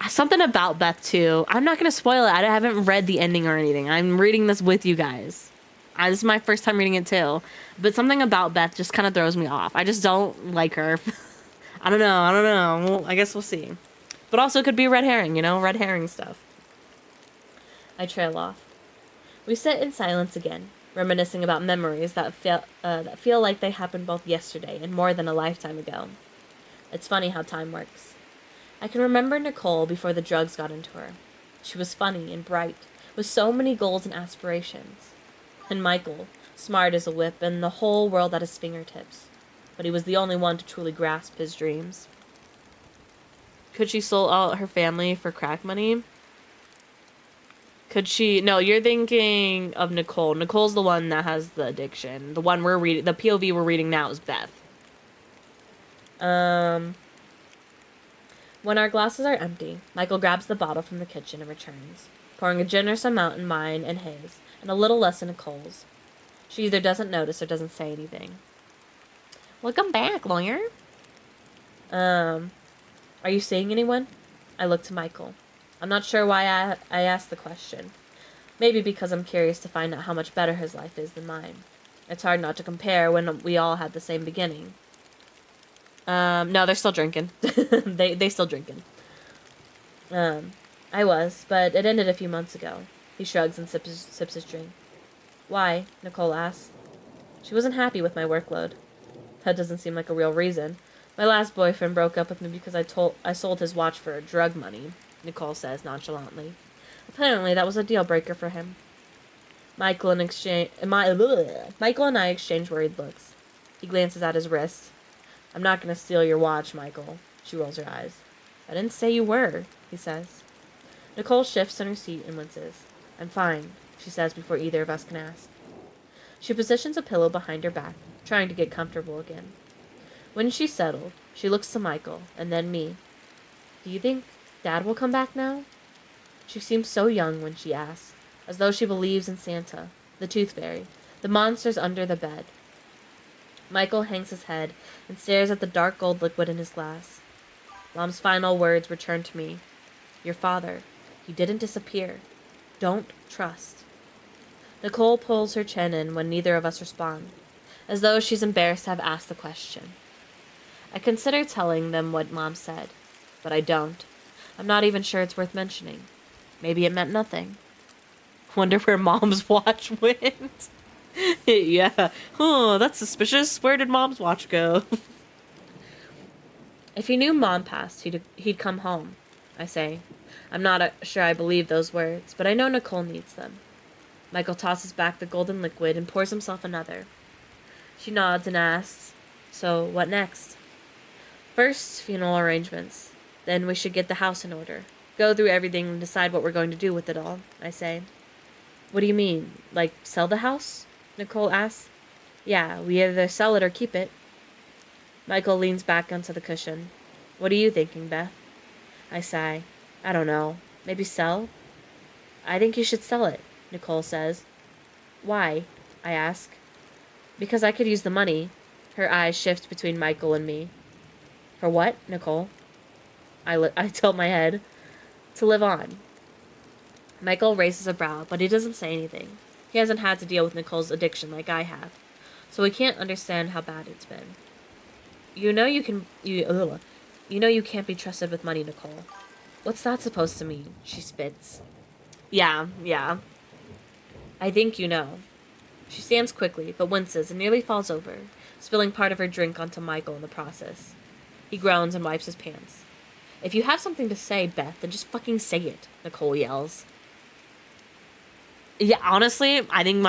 Something about Beth, too. I'm not going to spoil it. I haven't read the ending or anything. I'm reading this with you guys. This is my first time reading it, too. But something about Beth just kind of throws me off. I just don't like her. I don't know. Well, I guess we'll see. But also it could be red herring, red herring stuff. I trail off. We sit in silence again, reminiscing about memories that feel like they happened both yesterday and more than a lifetime ago. It's funny how time works. I can remember Nicole before the drugs got into her. She was funny and bright, with so many goals and aspirations. And Michael, smart as a whip and the whole world at his fingertips. But he was the only one to truly grasp his dreams. Could she sell out her family for crack money? Could she... No, you're thinking of Nicole. Nicole's the one that has the addiction. The one we're reading... The POV we're reading now is Beth. When our glasses are empty, Michael grabs the bottle from the kitchen and returns, pouring a generous amount in mine and his, and a little less in Nicole's. She either doesn't notice or doesn't say anything. Welcome back, lawyer. Are you seeing anyone? I look to Michael. I'm not sure why I asked the question. Maybe because I'm curious to find out how much better his life is than mine. It's hard not to compare when we all had the same beginning. No, they're still drinking. they still drinking. I was, but it ended a few months ago. He shrugs and sips his drink. Why? Nicole asks. She wasn't happy with my workload. That doesn't seem like a real reason. My last boyfriend broke up with me because I sold his watch for drug money, Nicole says nonchalantly. Apparently that was a deal breaker for him. Michael and I exchange worried looks. He glances at his wrist. I'm not going to steal your watch, Michael. She rolls her eyes. I didn't say you were, he says. Nicole shifts in her seat and winces. I'm fine, she says before either of us can ask. She positions a pillow behind her back, trying to get comfortable again. When she's settled, she looks to Michael, and then me. Do you think Dad will come back now? She seems so young when she asks, as though she believes in Santa, the tooth fairy, the monsters under the bed. Michael hangs his head and stares at the dark gold liquid in his glass. Mom's final words return to me. Your father, he didn't disappear. Don't trust. Nicole pulls her chin in when neither of us respond, as though she's embarrassed to have asked the question. I consider telling them what Mom said, but I don't. I'm not even sure it's worth mentioning. Maybe it meant nothing. Wonder where Mom's watch went. Yeah. Oh, that's suspicious. Where did Mom's watch go? If he knew Mom passed, he'd come home, I say. I'm not sure I believe those words, but I know Nicole needs them. Michael tosses back the golden liquid and pours himself another. She nods and asks, so what next? First, funeral arrangements. Then we should get the house in order. Go through everything and decide what we're going to do with it all, I say. What do you mean? Like, sell the house? Nicole asks. Yeah, we either sell it or keep it. Michael leans back onto the cushion. What are you thinking, Beth? I sigh. I don't know. Maybe sell? I think you should sell it, Nicole says. Why? I ask. Because I could use the money. Her eyes shift between Michael and me. For what, Nicole? I tilt my head. To live on. Michael raises a brow, but he doesn't say anything. He hasn't had to deal with Nicole's addiction like I have, so he can't understand how bad it's been. You know you can't be trusted with money, Nicole. What's that supposed to mean? She spits. Yeah. I think you know. She stands quickly, but winces and nearly falls over, spilling part of her drink onto Michael in the process. He groans and wipes his pants. If you have something to say, Beth, then just fucking say it, Nicole yells. Yeah, honestly, I think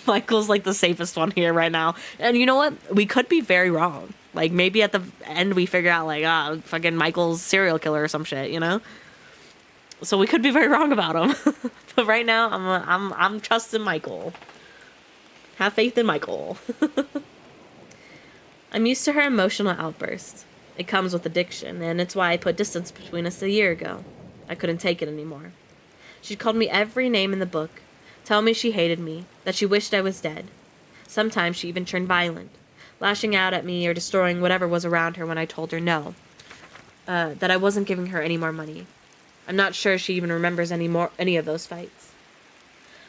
Michael's like the safest one here right now. And you know what? We could be very wrong. Like maybe at the end we figure out like fucking Michael's serial killer or some shit, you know? So we could be very wrong about him. But right now I'm trusting Michael. Have faith in Michael. I'm used to her emotional outbursts. It comes with addiction, and it's why I put distance between us a year ago. I couldn't take it anymore. She'd called me every name in the book, tell me she hated me, that she wished I was dead. Sometimes she even turned violent, lashing out at me or destroying whatever was around her when I told her no, that I wasn't giving her any more money. I'm not sure she even remembers any of those fights.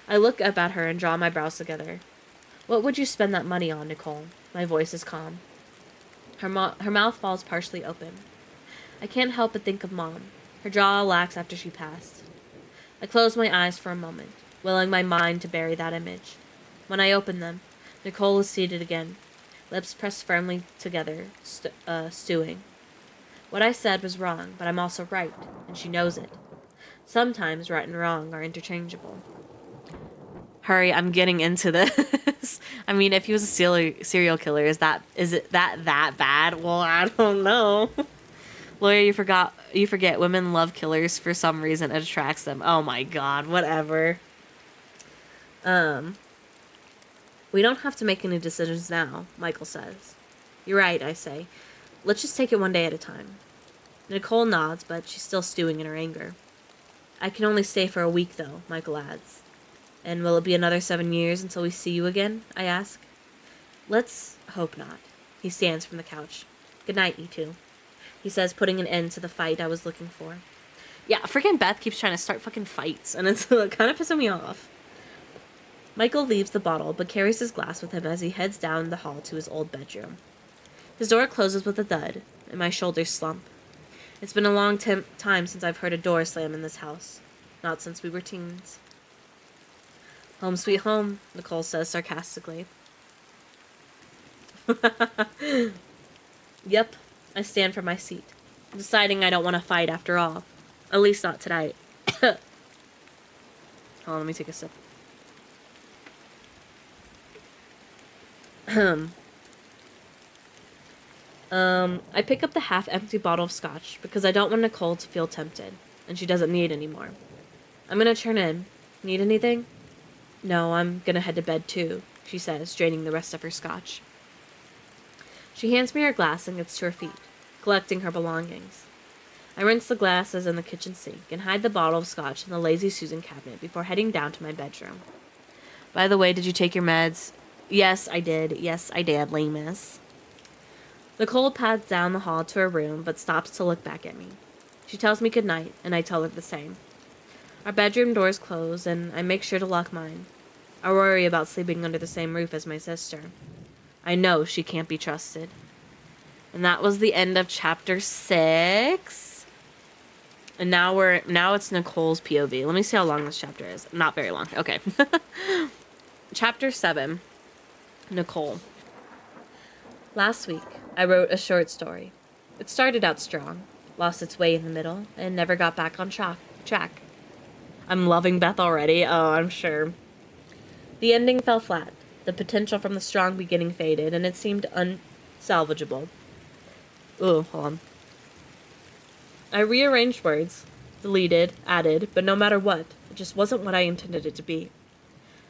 I look up at her and draw my brows together. What would you spend that money on, Nicole? My voice is calm. Her mouth falls partially open. I can't help but think of Mom. Her jaw lax after she passed. I close my eyes for a moment, willing my mind to bury that image. When I open them, Nicole is seated again, lips pressed firmly together, stewing. What I said was wrong, but I'm also right, and she knows it. Sometimes right and wrong are interchangeable. Hurry, I'm getting into this. I mean, if he was a serial killer, is it that bad? Well, I don't know. Lawyer, you forget women love killers for some reason. It attracts them. Oh my god, whatever. We don't have to make any decisions now, Michael says. You're right, I say. Let's just take it one day at a time. Nicole nods, but she's still stewing in her anger. I can only stay for a week, though, Michael adds. And will it be another 7 years until we see you again? I ask. Let's hope not. He stands from the couch. Good night, you two. He says, putting an end to the fight I was looking for. Yeah, freaking Beth keeps trying to start fucking fights, and it's kind of pissing me off. Michael leaves the bottle, but carries his glass with him as he heads down the hall to his old bedroom. His door closes with a thud, and my shoulders slump. It's been a long time since I've heard a door slam in this house. Not since we were teens. Home sweet home, Nicole says sarcastically. Yep, I stand from my seat, deciding I don't want to fight after all. At least not tonight. Hold on, let me take a sip. I pick up the half-empty bottle of scotch because I don't want Nicole to feel tempted, and she doesn't need any more. I'm gonna turn in. Need anything? No, I'm gonna head to bed too, she says, draining the rest of her scotch. She hands me her glass and gets to her feet, collecting her belongings. I rinse the glasses in the kitchen sink and hide the bottle of scotch in the Lazy Susan cabinet before heading down to my bedroom. By the way, did you take your meds? Yes, I did, lame miss. Nicole pads down the hall to her room, but stops to look back at me. She tells me good night, and I tell her the same. Our bedroom doors close, and I make sure to lock mine. I worry about sleeping under the same roof as my sister. I know she can't be trusted. And that was the end of chapter 6. And now it's Nicole's POV. Let me see how long this chapter is. Not very long. Okay. Chapter 7. Nicole. Last week, I wrote a short story. It started out strong, lost its way in the middle, and never got back on track. I'm loving Beth already. Oh, I'm sure. The ending fell flat. The potential from the strong beginning faded, and it seemed unsalvageable. Ooh, hold on. I rearranged words, deleted, added, but no matter what, it just wasn't what I intended it to be.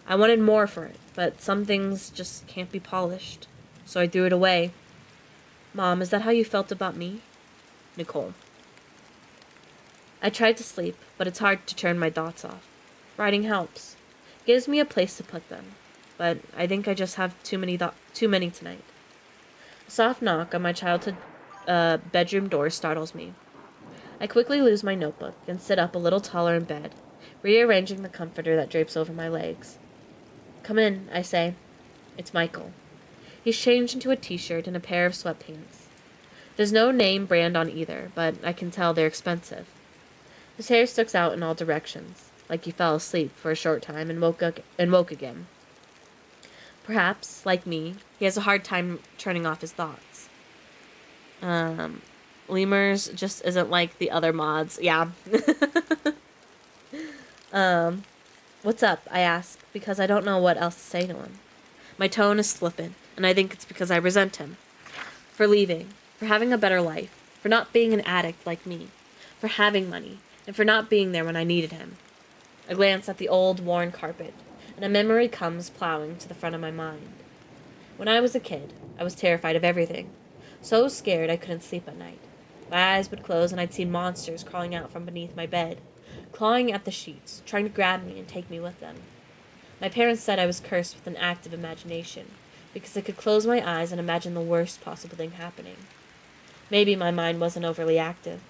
I wanted more for it, but some things just can't be polished. So I threw it away. Mom, is that how you felt about me? Nicole. I tried to sleep, but it's hard to turn my thoughts off. Writing helps. Gives me a place to put them. But I think I just have too many tonight. A soft knock on my childhood bedroom door startles me. I quickly lose my notebook and sit up a little taller in bed, rearranging the comforter that drapes over my legs. Come in, I say. It's Michael. He's changed into a t-shirt and a pair of sweatpants. There's no name brand on either, but I can tell they're expensive. His hair sticks out in all directions, like he fell asleep for a short time and woke again. Perhaps, like me, he has a hard time turning off his thoughts. Lemurs just isn't like the other mods. Yeah. What's up? I ask, because I don't know what else to say to him. My tone is flippant, and I think it's because I resent him. For leaving, for having a better life, for not being an addict like me, for having money, and for not being there when I needed him. I glance at the old, worn carpet, and a memory comes plowing to the front of my mind. When I was a kid, I was terrified of everything. So scared I couldn't sleep at night. My eyes would close and I'd see monsters crawling out from beneath my bed, clawing at the sheets, trying to grab me and take me with them. My parents said I was cursed with an active imagination, because I could close my eyes and imagine the worst possible thing happening. Maybe my mind wasn't overly active.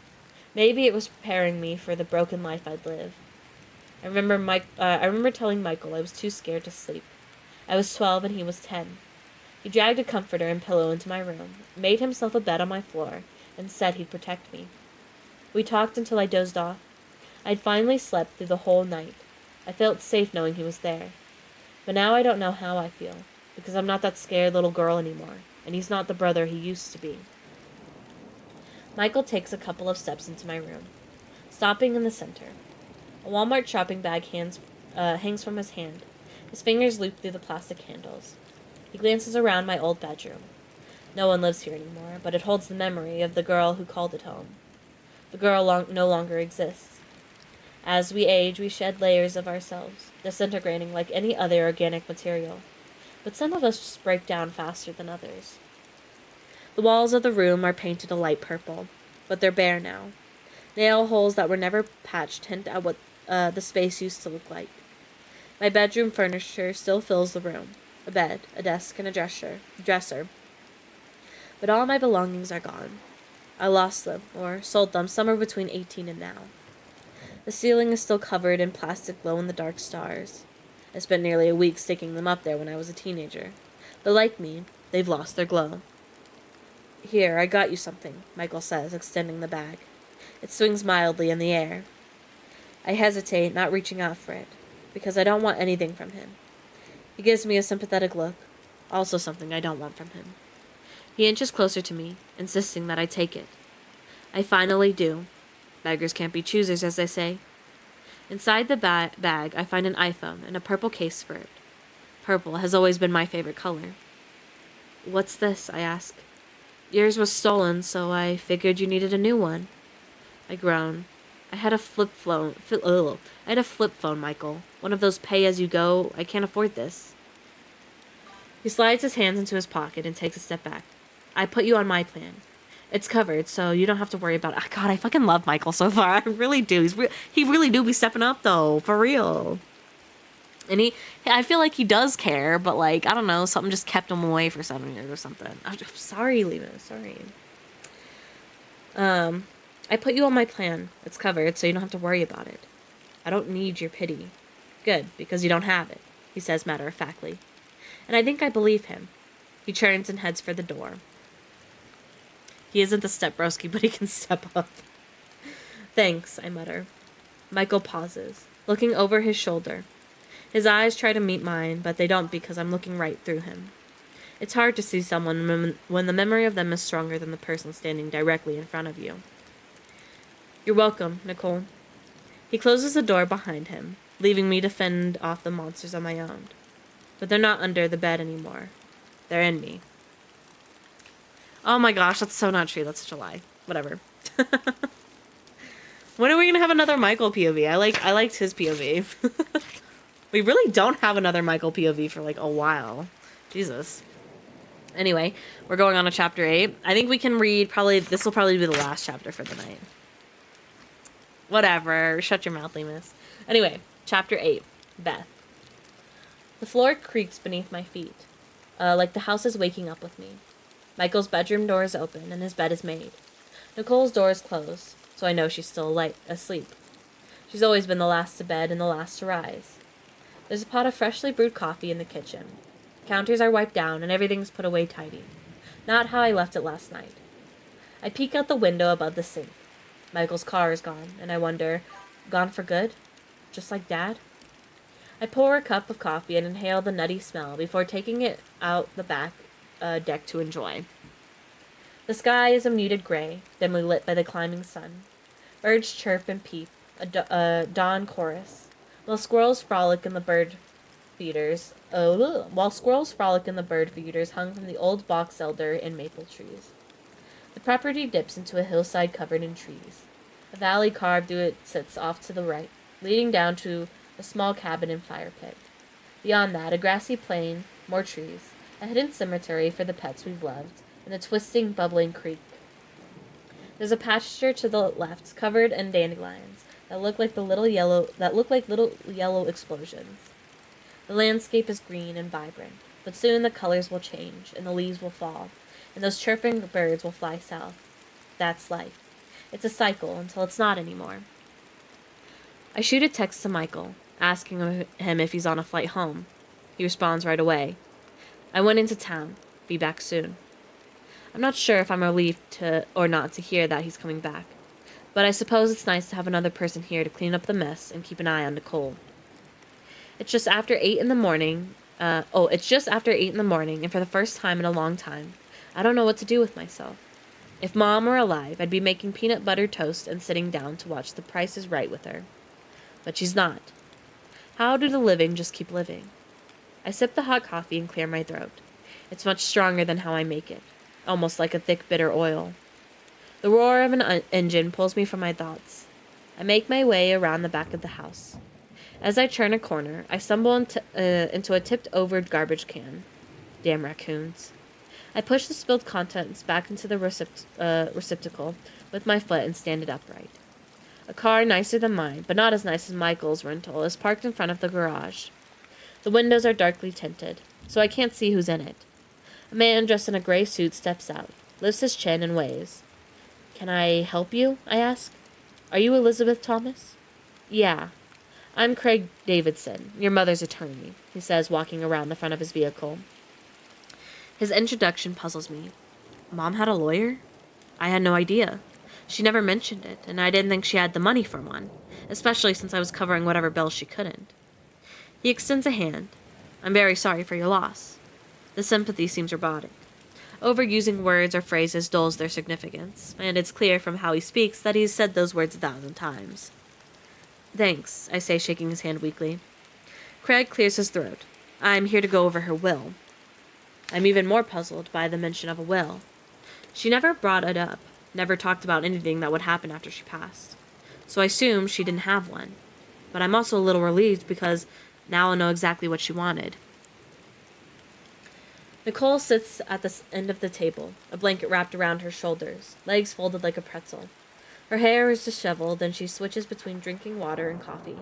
Maybe it was preparing me for the broken life I'd live. I remember telling Michael I was too scared to sleep. I was 12 and he was 10. He dragged a comforter and pillow into my room, made himself a bed on my floor, and said he'd protect me. We talked until I dozed off. I'd finally slept through the whole night. I felt safe knowing he was there. But now I don't know how I feel, because I'm not that scared little girl anymore, and he's not the brother he used to be. Michael takes a couple of steps into my room, stopping in the center. A Walmart shopping bag hangs from his hand. His fingers loop through the plastic handles. He glances around my old bedroom. No one lives here anymore, but it holds the memory of the girl who called it home. The girl no longer exists. As we age, we shed layers of ourselves, disintegrating like any other organic material. But some of us just break down faster than others. The walls of the room are painted a light purple, but they're bare now. Nail holes that were never patched hint at what the space used to look like. My bedroom furniture still fills the room. A bed, a desk, and a dresser. But all my belongings are gone. I lost them, or sold them, somewhere between 18 and now. The ceiling is still covered in plastic glow-in-the-dark stars. I spent nearly a week sticking them up there when I was a teenager. But like me, they've lost their glow. Here, I got you something, Michael says, extending the bag. It swings mildly in the air. I hesitate, not reaching out for it, because I don't want anything from him. He gives me a sympathetic look, also something I don't want from him. He inches closer to me, insisting that I take it. I finally do. Beggars can't be choosers, as they say. Inside the bag, I find an iPhone and a purple case for it. Purple has always been my favorite color. What's this? I ask. Yours was stolen, so I figured you needed a new one. I groan. I had a flip phone, Michael. One of those pay-as-you-go. I can't afford this. He slides his hands into his pocket and takes a step back. I put you on my plan. It's covered, so you don't have to worry about it. God, I fucking love Michael so far. I really do. He really do be stepping up, though. For real. And I feel like he does care, but, like, I don't know. Something just kept him away for 7 years or something. I'm sorry, Lena. Sorry. I put you on my plan. It's covered, so you don't have to worry about it. I don't need your pity. Good, because you don't have it, he says matter-of-factly. And I think I believe him. He turns and heads for the door. He isn't the step broski, but he can step up. Thanks, I mutter. Michael pauses, looking over his shoulder. His eyes try to meet mine, but they don't because I'm looking right through him. It's hard to see someone when the memory of them is stronger than the person standing directly in front of you. You're welcome, Nicole. He closes the door behind him, leaving me to fend off the monsters on my own. But they're not under the bed anymore. They're in me. Oh my gosh, that's so not true. That's such a lie. Whatever. When are we gonna have another Michael POV? I liked his POV. We really don't have another Michael POV for like a while. Jesus. Anyway, we're going on to chapter 8. I think we can read this will probably be the last chapter for the night. Whatever. Shut your mouth, Lemus. Anyway, chapter 8. Beth. The floor creaks beneath my feet, like the house is waking up with me. Michael's bedroom door is open, and his bed is made. Nicole's door is closed, so I know she's still asleep. She's always been the last to bed and the last to rise. There's a pot of freshly brewed coffee in the kitchen. Counters are wiped down, and everything's put away tidy. Not how I left it last night. I peek out the window above the sink. Michael's car is gone, and I wonder, gone for good? Just like Dad? I pour a cup of coffee and inhale the nutty smell before taking it out the back deck to enjoy. The sky is a muted gray, dimly lit by the climbing sun. Birds chirp and peep, a dawn chorus, while squirrels frolic in the bird feeders. Hung from the old box elder and maple trees. The property dips into a hillside covered in trees. A valley carved through it sits off to the right, leading down to a small cabin and fire pit. Beyond that, a grassy plain, more trees, a hidden cemetery for the pets we've loved, and a twisting, bubbling creek. There's a pasture to the left, covered in dandelions, that look like little yellow explosions. The landscape is green and vibrant, but soon the colors will change, and the leaves will fall, and those chirping birds will fly south. That's life. It's a cycle until it's not anymore. I shoot a text to Michael, asking him if he's on a flight home. He responds right away. I went into town. Be back soon. I'm not sure if I'm relieved or not to hear that he's coming back, but I suppose it's nice to have another person here to clean up the mess and keep an eye on Nicole. It's just after 8 in the morning, and for the first time in a long time, I don't know what to do with myself. If Mom were alive, I'd be making peanut butter toast and sitting down to watch The Price is Right with her. But she's not. How do the living just keep living? I sip the hot coffee and clear my throat. It's much stronger than how I make it, almost like a thick, bitter oil. The roar of an engine pulls me from my thoughts. I make my way around the back of the house. As I turn a corner, I stumble into a tipped-over garbage can. Damn raccoons. I push the spilled contents back into the receptacle with my foot and stand it upright. A car nicer than mine, but not as nice as Michael's rental, is parked in front of the garage. The windows are darkly tinted, so I can't see who's in it. A man dressed in a gray suit steps out, lifts his chin, and waves. "Can I help you?" I ask. "Are you Elizabeth Thomas?" "Yeah. I'm Craig Davidson, your mother's attorney," he says, walking around the front of his vehicle. His introduction puzzles me. Mom had a lawyer? I had no idea. She never mentioned it, and I didn't think she had the money for one, especially since I was covering whatever bills she couldn't. He extends a hand. "I'm very sorry for your loss." The sympathy seems robotic. Overusing words or phrases dulls their significance, and it's clear from how he speaks that he's said those words 1,000 times. "Thanks," I say, shaking his hand weakly. Craig clears his throat. "I'm here to go over her will." I'm even more puzzled by the mention of a will. She never brought it up, never talked about anything that would happen after she passed. So I assume she didn't have one. But I'm also a little relieved because now I'll know exactly what she wanted. Nicole sits at the end of the table, a blanket wrapped around her shoulders, legs folded like a pretzel. Her hair is disheveled, and she switches between drinking water and coffee.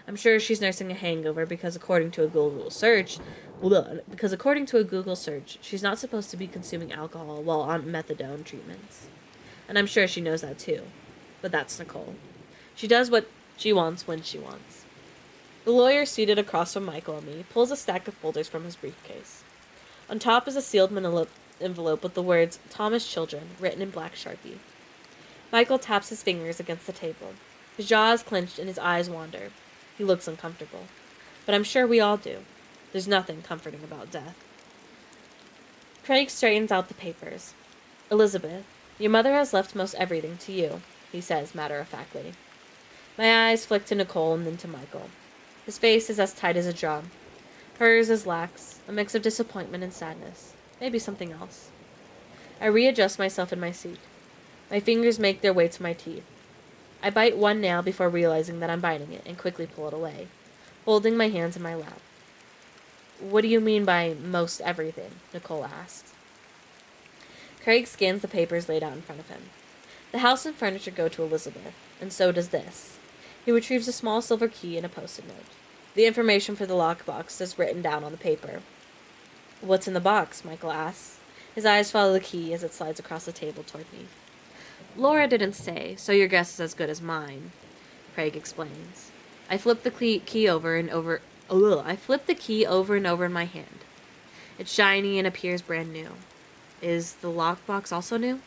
I'm sure she's nursing a hangover because according to a Google search, she's not supposed to be consuming alcohol while on methadone treatments. And I'm sure she knows that too. But that's Nicole. She does what she wants when she wants. The lawyer seated across from Michael and me pulls a stack of folders from his briefcase. On top is a sealed envelope with the words "Thomas Children" written in black Sharpie. Michael taps his fingers against the table. His jaw is clenched and his eyes wander. He looks uncomfortable. But I'm sure we all do. There's nothing comforting about death. Craig straightens out the papers. Elizabeth, your mother has left most everything to you, he says matter-of-factly. My eyes flick to Nicole and then to Michael. His face is as tight as a drum. Hers is lax, a mix of disappointment and sadness. Maybe something else. I readjust myself in my seat. My fingers make their way to my teeth. I bite one nail before realizing that I'm biting it and quickly pull it away, holding my hands in my lap. What do you mean by most everything? Nicole asks. Craig scans the papers laid out in front of him. The house and furniture go to Elizabeth, and so does this. He retrieves a small silver key and a post-it note. The information for the lockbox is written down on the paper. What's in the box? Michael asks. His eyes follow the key as it slides across the table toward me. Laura didn't say, so your guess is as good as mine, Craig explains. I flip the key over and over in my hand. It's shiny and appears brand new. Is the lockbox also new?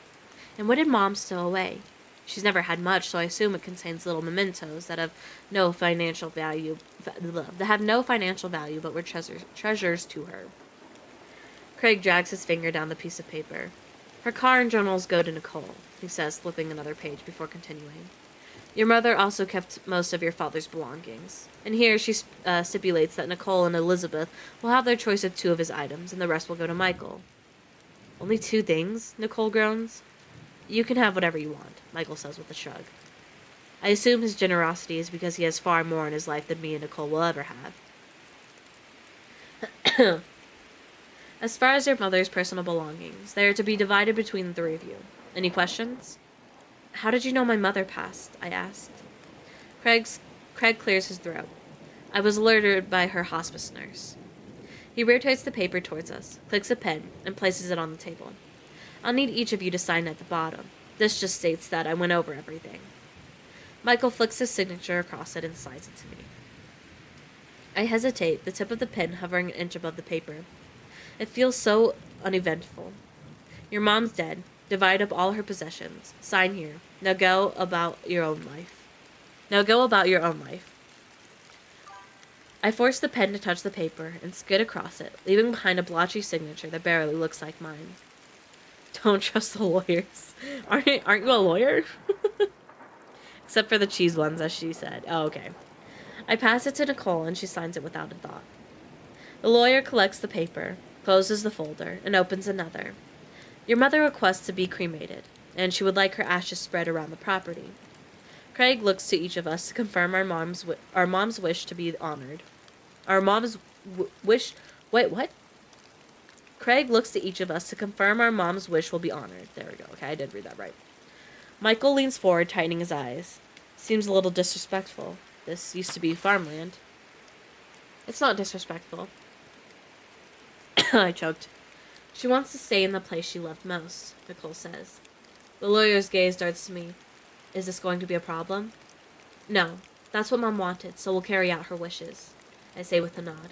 And what did Mom stow away? She's never had much, so I assume it contains little mementos that have no financial value, but were treasures to her. Craig drags his finger down the piece of paper. Her car and journals go to Nicole, he says, flipping another page before continuing. Your mother also kept most of your father's belongings. And here she stipulates that Nicole and Elizabeth will have their choice of 2 of his items, and the rest will go to Michael. Only 2 things? Nicole groans. You can have whatever you want, Michael says with a shrug. I assume his generosity is because he has far more in his life than me and Nicole will ever have. As far as your mother's personal belongings, they are to be divided between the 3 of you. Any questions? How did you know my mother passed? I asked. Craig clears his throat. I was alerted by her hospice nurse. He rotates the paper towards us, clicks a pen, and places it on the table. I'll need each of you to sign at the bottom. This just states that I went over everything. Michael flicks his signature across it and slides it to me. I hesitate, the tip of the pen hovering an inch above the paper. It feels so uneventful. Your mom's dead. Divide up all her possessions. Sign here. Now go about your own life. I force the pen to touch the paper and skid across it, leaving behind a blotchy signature that barely looks like mine. Don't trust the lawyers. Aren't you a lawyer? Except for the cheese ones, as she said. Oh, okay. I pass it to Nicole, and she signs it without a thought. The lawyer collects the paper, closes the folder, and opens another. Your mother requests to be cremated, and she would like her ashes spread around the property. Craig looks to each of us to confirm our mom's wish to be honored. Craig looks to each of us to confirm our mom's wish will be honored. There we go. Okay, I did read that right. Michael leans forward, tightening his eyes. Seems a little disrespectful. This used to be farmland. It's not disrespectful. I choked. She wants to stay in the place she loved most, Nicole says. The lawyer's gaze darts to me. Is this going to be a problem? No. That's what Mom wanted, so we'll carry out her wishes, I say with a nod.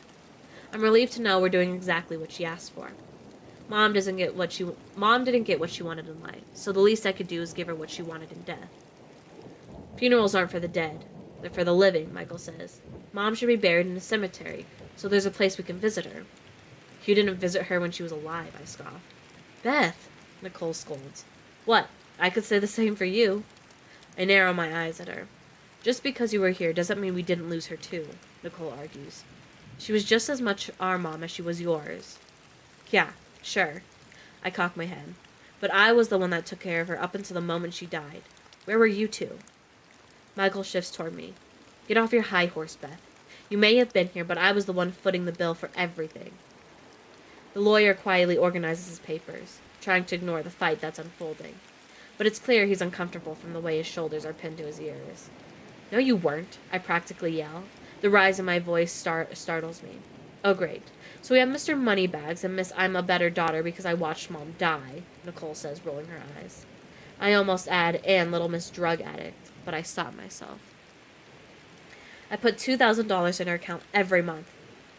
I'm relieved to know we're doing exactly what she asked for. Mom didn't get what she wanted in life, so the least I could do is give her what she wanted in death. Funerals aren't for the dead. They're for the living, Michael says. Mom should be buried in a cemetery, so there's a place we can visit her. You didn't visit her when she was alive, I scoff. Beth, Nicole scolds. What? I could say the same for you. I narrow my eyes at her. Just because you were here doesn't mean we didn't lose her too, Nicole argues. She was just as much our mom as she was yours. Yeah, sure. I cock my head. But I was the one that took care of her up until the moment she died. Where were you two? Michael shifts toward me. Get off your high horse, Beth. You may have been here, but I was the one footing the bill for everything. The lawyer quietly organizes his papers, trying to ignore the fight that's unfolding. But it's clear he's uncomfortable from the way his shoulders are pinned to his ears. No, you weren't, I practically yell. The rise in my voice startles me. Oh, great. So we have Mr. Moneybags and Miss I'm a better daughter because I watched Mom die, Nicole says, rolling her eyes. I almost add, and little Miss Drug Addict, but I stop myself. I put $2,000 in her account every month.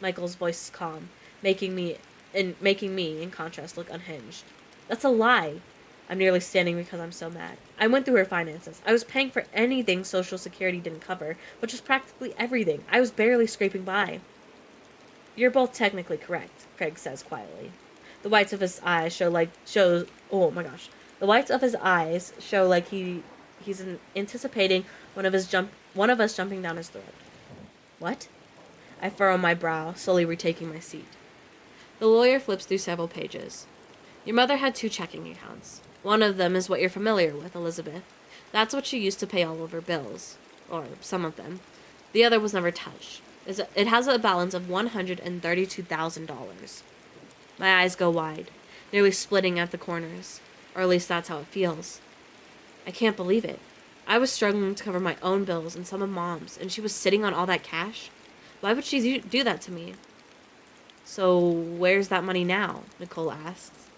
Michael's voice is calm, making me, in contrast, look unhinged. That's a lie. I'm nearly standing because I'm so mad. I went through her finances. I was paying for anything Social Security didn't cover, which was practically everything. I was barely scraping by. You're both technically correct, Craig says quietly. The whites of his eyes show. Oh my gosh. The whites of his eyes show like he's anticipating one of us jumping down his throat. What? I furrow my brow, slowly retaking my seat. The lawyer flips through several pages. Your mother had 2 checking accounts. One of them is what you're familiar with, Elizabeth. That's what she used to pay all of her bills. Or some of them. The other was never touched. It has a balance of $132,000. My eyes go wide, nearly splitting at the corners. Or at least that's how it feels. I can't believe it. I was struggling to cover my own bills and some of Mom's, and she was sitting on all that cash? Why would she do that to me? So, where's that money now? Nicole asks.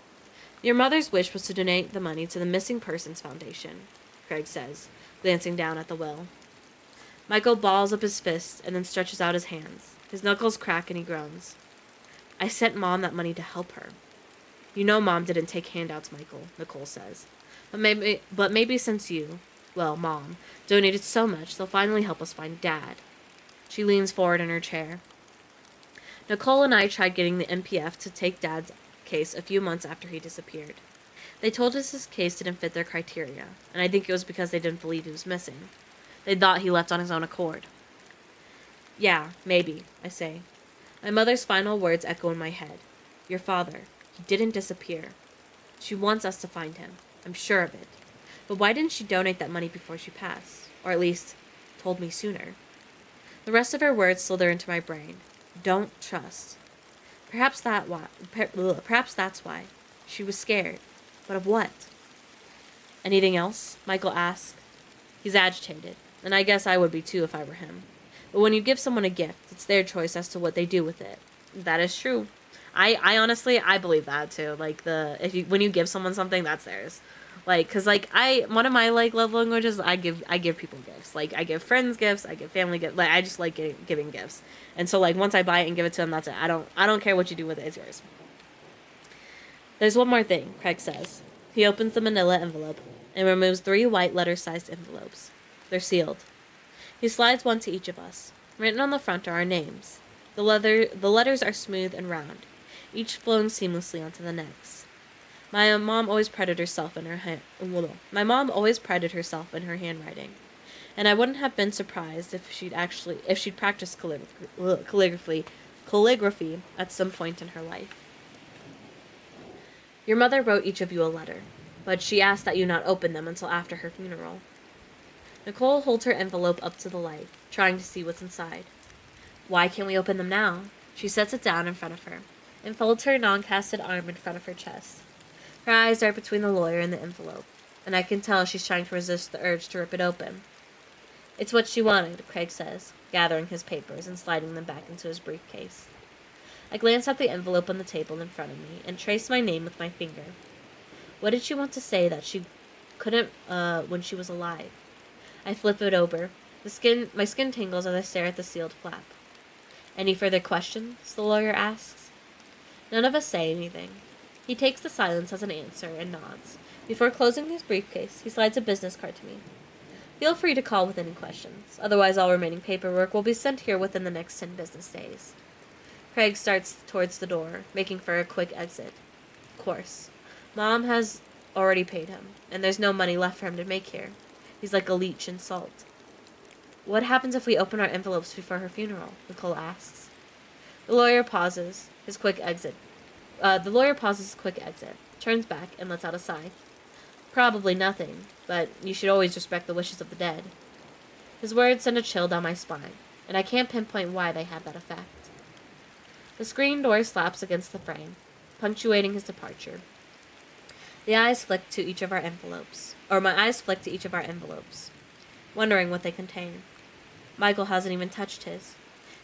Your mother's wish was to donate the money to the Missing Persons Foundation, Craig says, glancing down at the will. Michael balls up his fists and then stretches out his hands. His knuckles crack and he groans. I sent Mom that money to help her. You know Mom didn't take handouts, Michael, Nicole says. But maybe since you, well, Mom, donated so much, they'll finally help us find Dad. She leans forward in her chair. Nicole and I tried getting the MPF to take Dad's case a few months after he disappeared. They told us his case didn't fit their criteria, and I think it was because they didn't believe he was missing. They thought he left on his own accord. Yeah, maybe, I say. My mother's final words echo in my head. Your father, he didn't disappear. She wants us to find him. I'm sure of it. But why didn't she donate that money before she passed? Or at least, told me sooner? The rest of her words slither into my brain. Don't trust. Perhaps that's why. She was scared. But of what? Anything else? Michael asks. He's agitated, and I guess I would be too if I were him. But when you give someone a gift, it's their choice as to what they do with it. That is true. I honestly, I believe that too. Like when you give someone something, that's theirs. Like, cause like one of my like love languages, I give people gifts. Like I give friends gifts, I give family gifts. Like I just like giving gifts. And so like once I buy it and give it to them, that's it. I don't care what you do with it. It's yours. There's one more thing, Craig says. He opens the manila envelope and removes 3 white letter-sized envelopes. They're sealed. He slides one to each of us. Written on the front are our names. The letters are smooth and round, each flowing seamlessly onto the next. My mom always prided herself in her handwriting, and I wouldn't have been surprised if she'd practiced calligraphy at some point in her life. Your mother wrote each of you a letter, but she asked that you not open them until after her funeral. Nicole holds her envelope up to the light, trying to see what's inside. Why can't we open them now? She sets it down in front of her, and folds her non-casted arm in front of her chest. Her eyes are between the lawyer and the envelope, and I can tell she's trying to resist the urge to rip it open. It's what she wanted, Craig says, gathering his papers and sliding them back into his briefcase. I glance at the envelope on the table in front of me and trace my name with my finger. What did she want to say that she couldn't when she was alive? I flip it over. My skin tingles as I stare at the sealed flap. Any further questions? The lawyer asks. None of us say anything. He takes the silence as an answer and nods. Before closing his briefcase, he slides a business card to me. Feel free to call with any questions. Otherwise, all remaining paperwork will be sent here within the next 10 business days. Craig starts towards the door, making for a quick exit. Of course. Mom has already paid him, and there's no money left for him to make here. He's like a leech in salt. What happens if we open our envelopes before her funeral? Nicole asks. The lawyer pauses his quick exit, turns back, and lets out a sigh. Probably nothing, but you should always respect the wishes of the dead. His words send a chill down my spine, and I can't pinpoint why they have that effect. The screen door slaps against the frame, punctuating his departure. My eyes flick to each of our envelopes, wondering what they contain. Michael hasn't even touched his.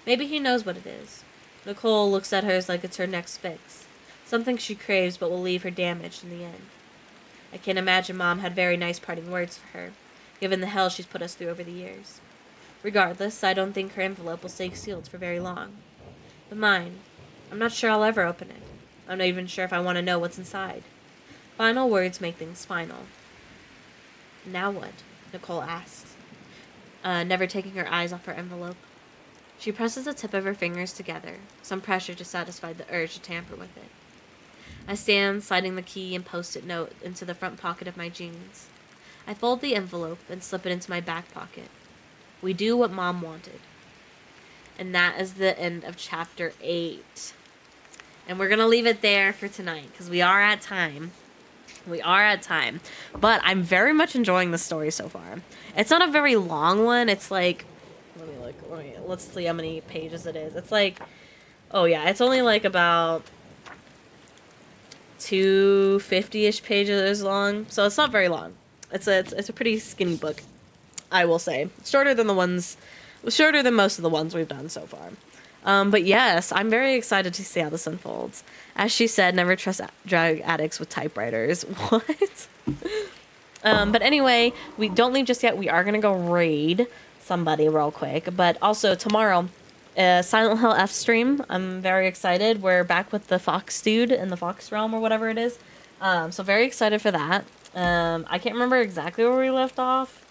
Maybe he knows what it is. Nicole looks at hers like it's her next fix, something she craves but will leave her damaged in the end. I can't imagine Mom had very nice parting words for her, given the hell she's put us through over the years. Regardless, I don't think her envelope will stay sealed for very long. But mine, I'm not sure I'll ever open it. I'm not even sure if I want to know what's inside. Final words make things final. Now what? Nicole asks, never taking her eyes off her envelope. She presses the tip of her fingers together, some pressure to satisfy the urge to tamper with it. I stand, sliding the key and post-it note into the front pocket of my jeans. I fold the envelope and slip it into my back pocket. We do what Mom wanted. And that is the end of chapter 8. And we're going to leave it there for tonight because we are at time. We are at time. But I'm very much enjoying the story so far. It's not a very long one. It's like, let me look. Let's see how many pages it is. It's like, oh yeah, it's only like about 250-ish pages long. So it's not very long. It's a pretty skinny book, I will say. Shorter than most of the ones we've done so far. But yes, I'm very excited to see how this unfolds. As she said, never trust drug addicts with typewriters. What? But anyway, we don't leave just yet. We are going to go raid somebody real quick. But also tomorrow, Silent Hill F stream. I'm very excited. We're back with the Fox dude in the Fox realm or whatever it is. So very excited for that. I can't remember exactly where we left off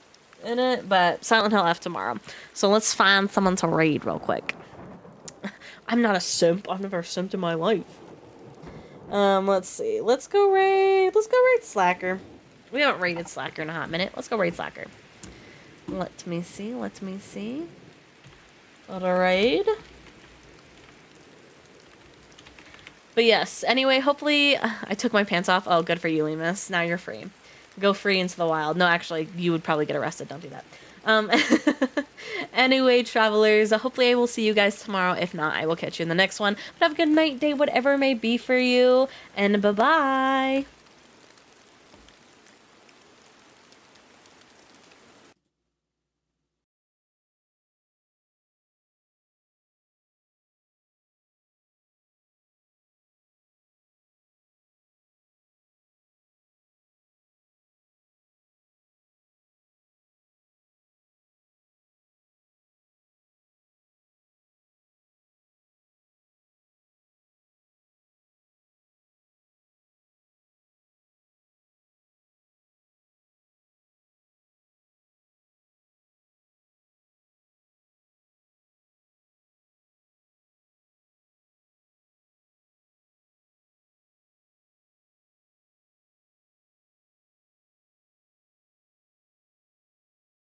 in it, but Silent Hill F tomorrow. So let's find someone to raid real quick. I'm not a simp. I've never simped in my life. Let's see. Let's go raid Slacker. We haven't raided Slacker in a hot minute. Let's go raid Slacker. Let me see. Little raid. But yes, anyway, hopefully I took my pants off. Oh, good for you, Lemus. Now you're free. Go free into the wild. No, actually, you would probably get arrested. Don't do that. Anyway, travelers, hopefully I will see you guys tomorrow. If not, I will catch you in the next one. But have a good night, day, whatever it may be for you. And bye-bye.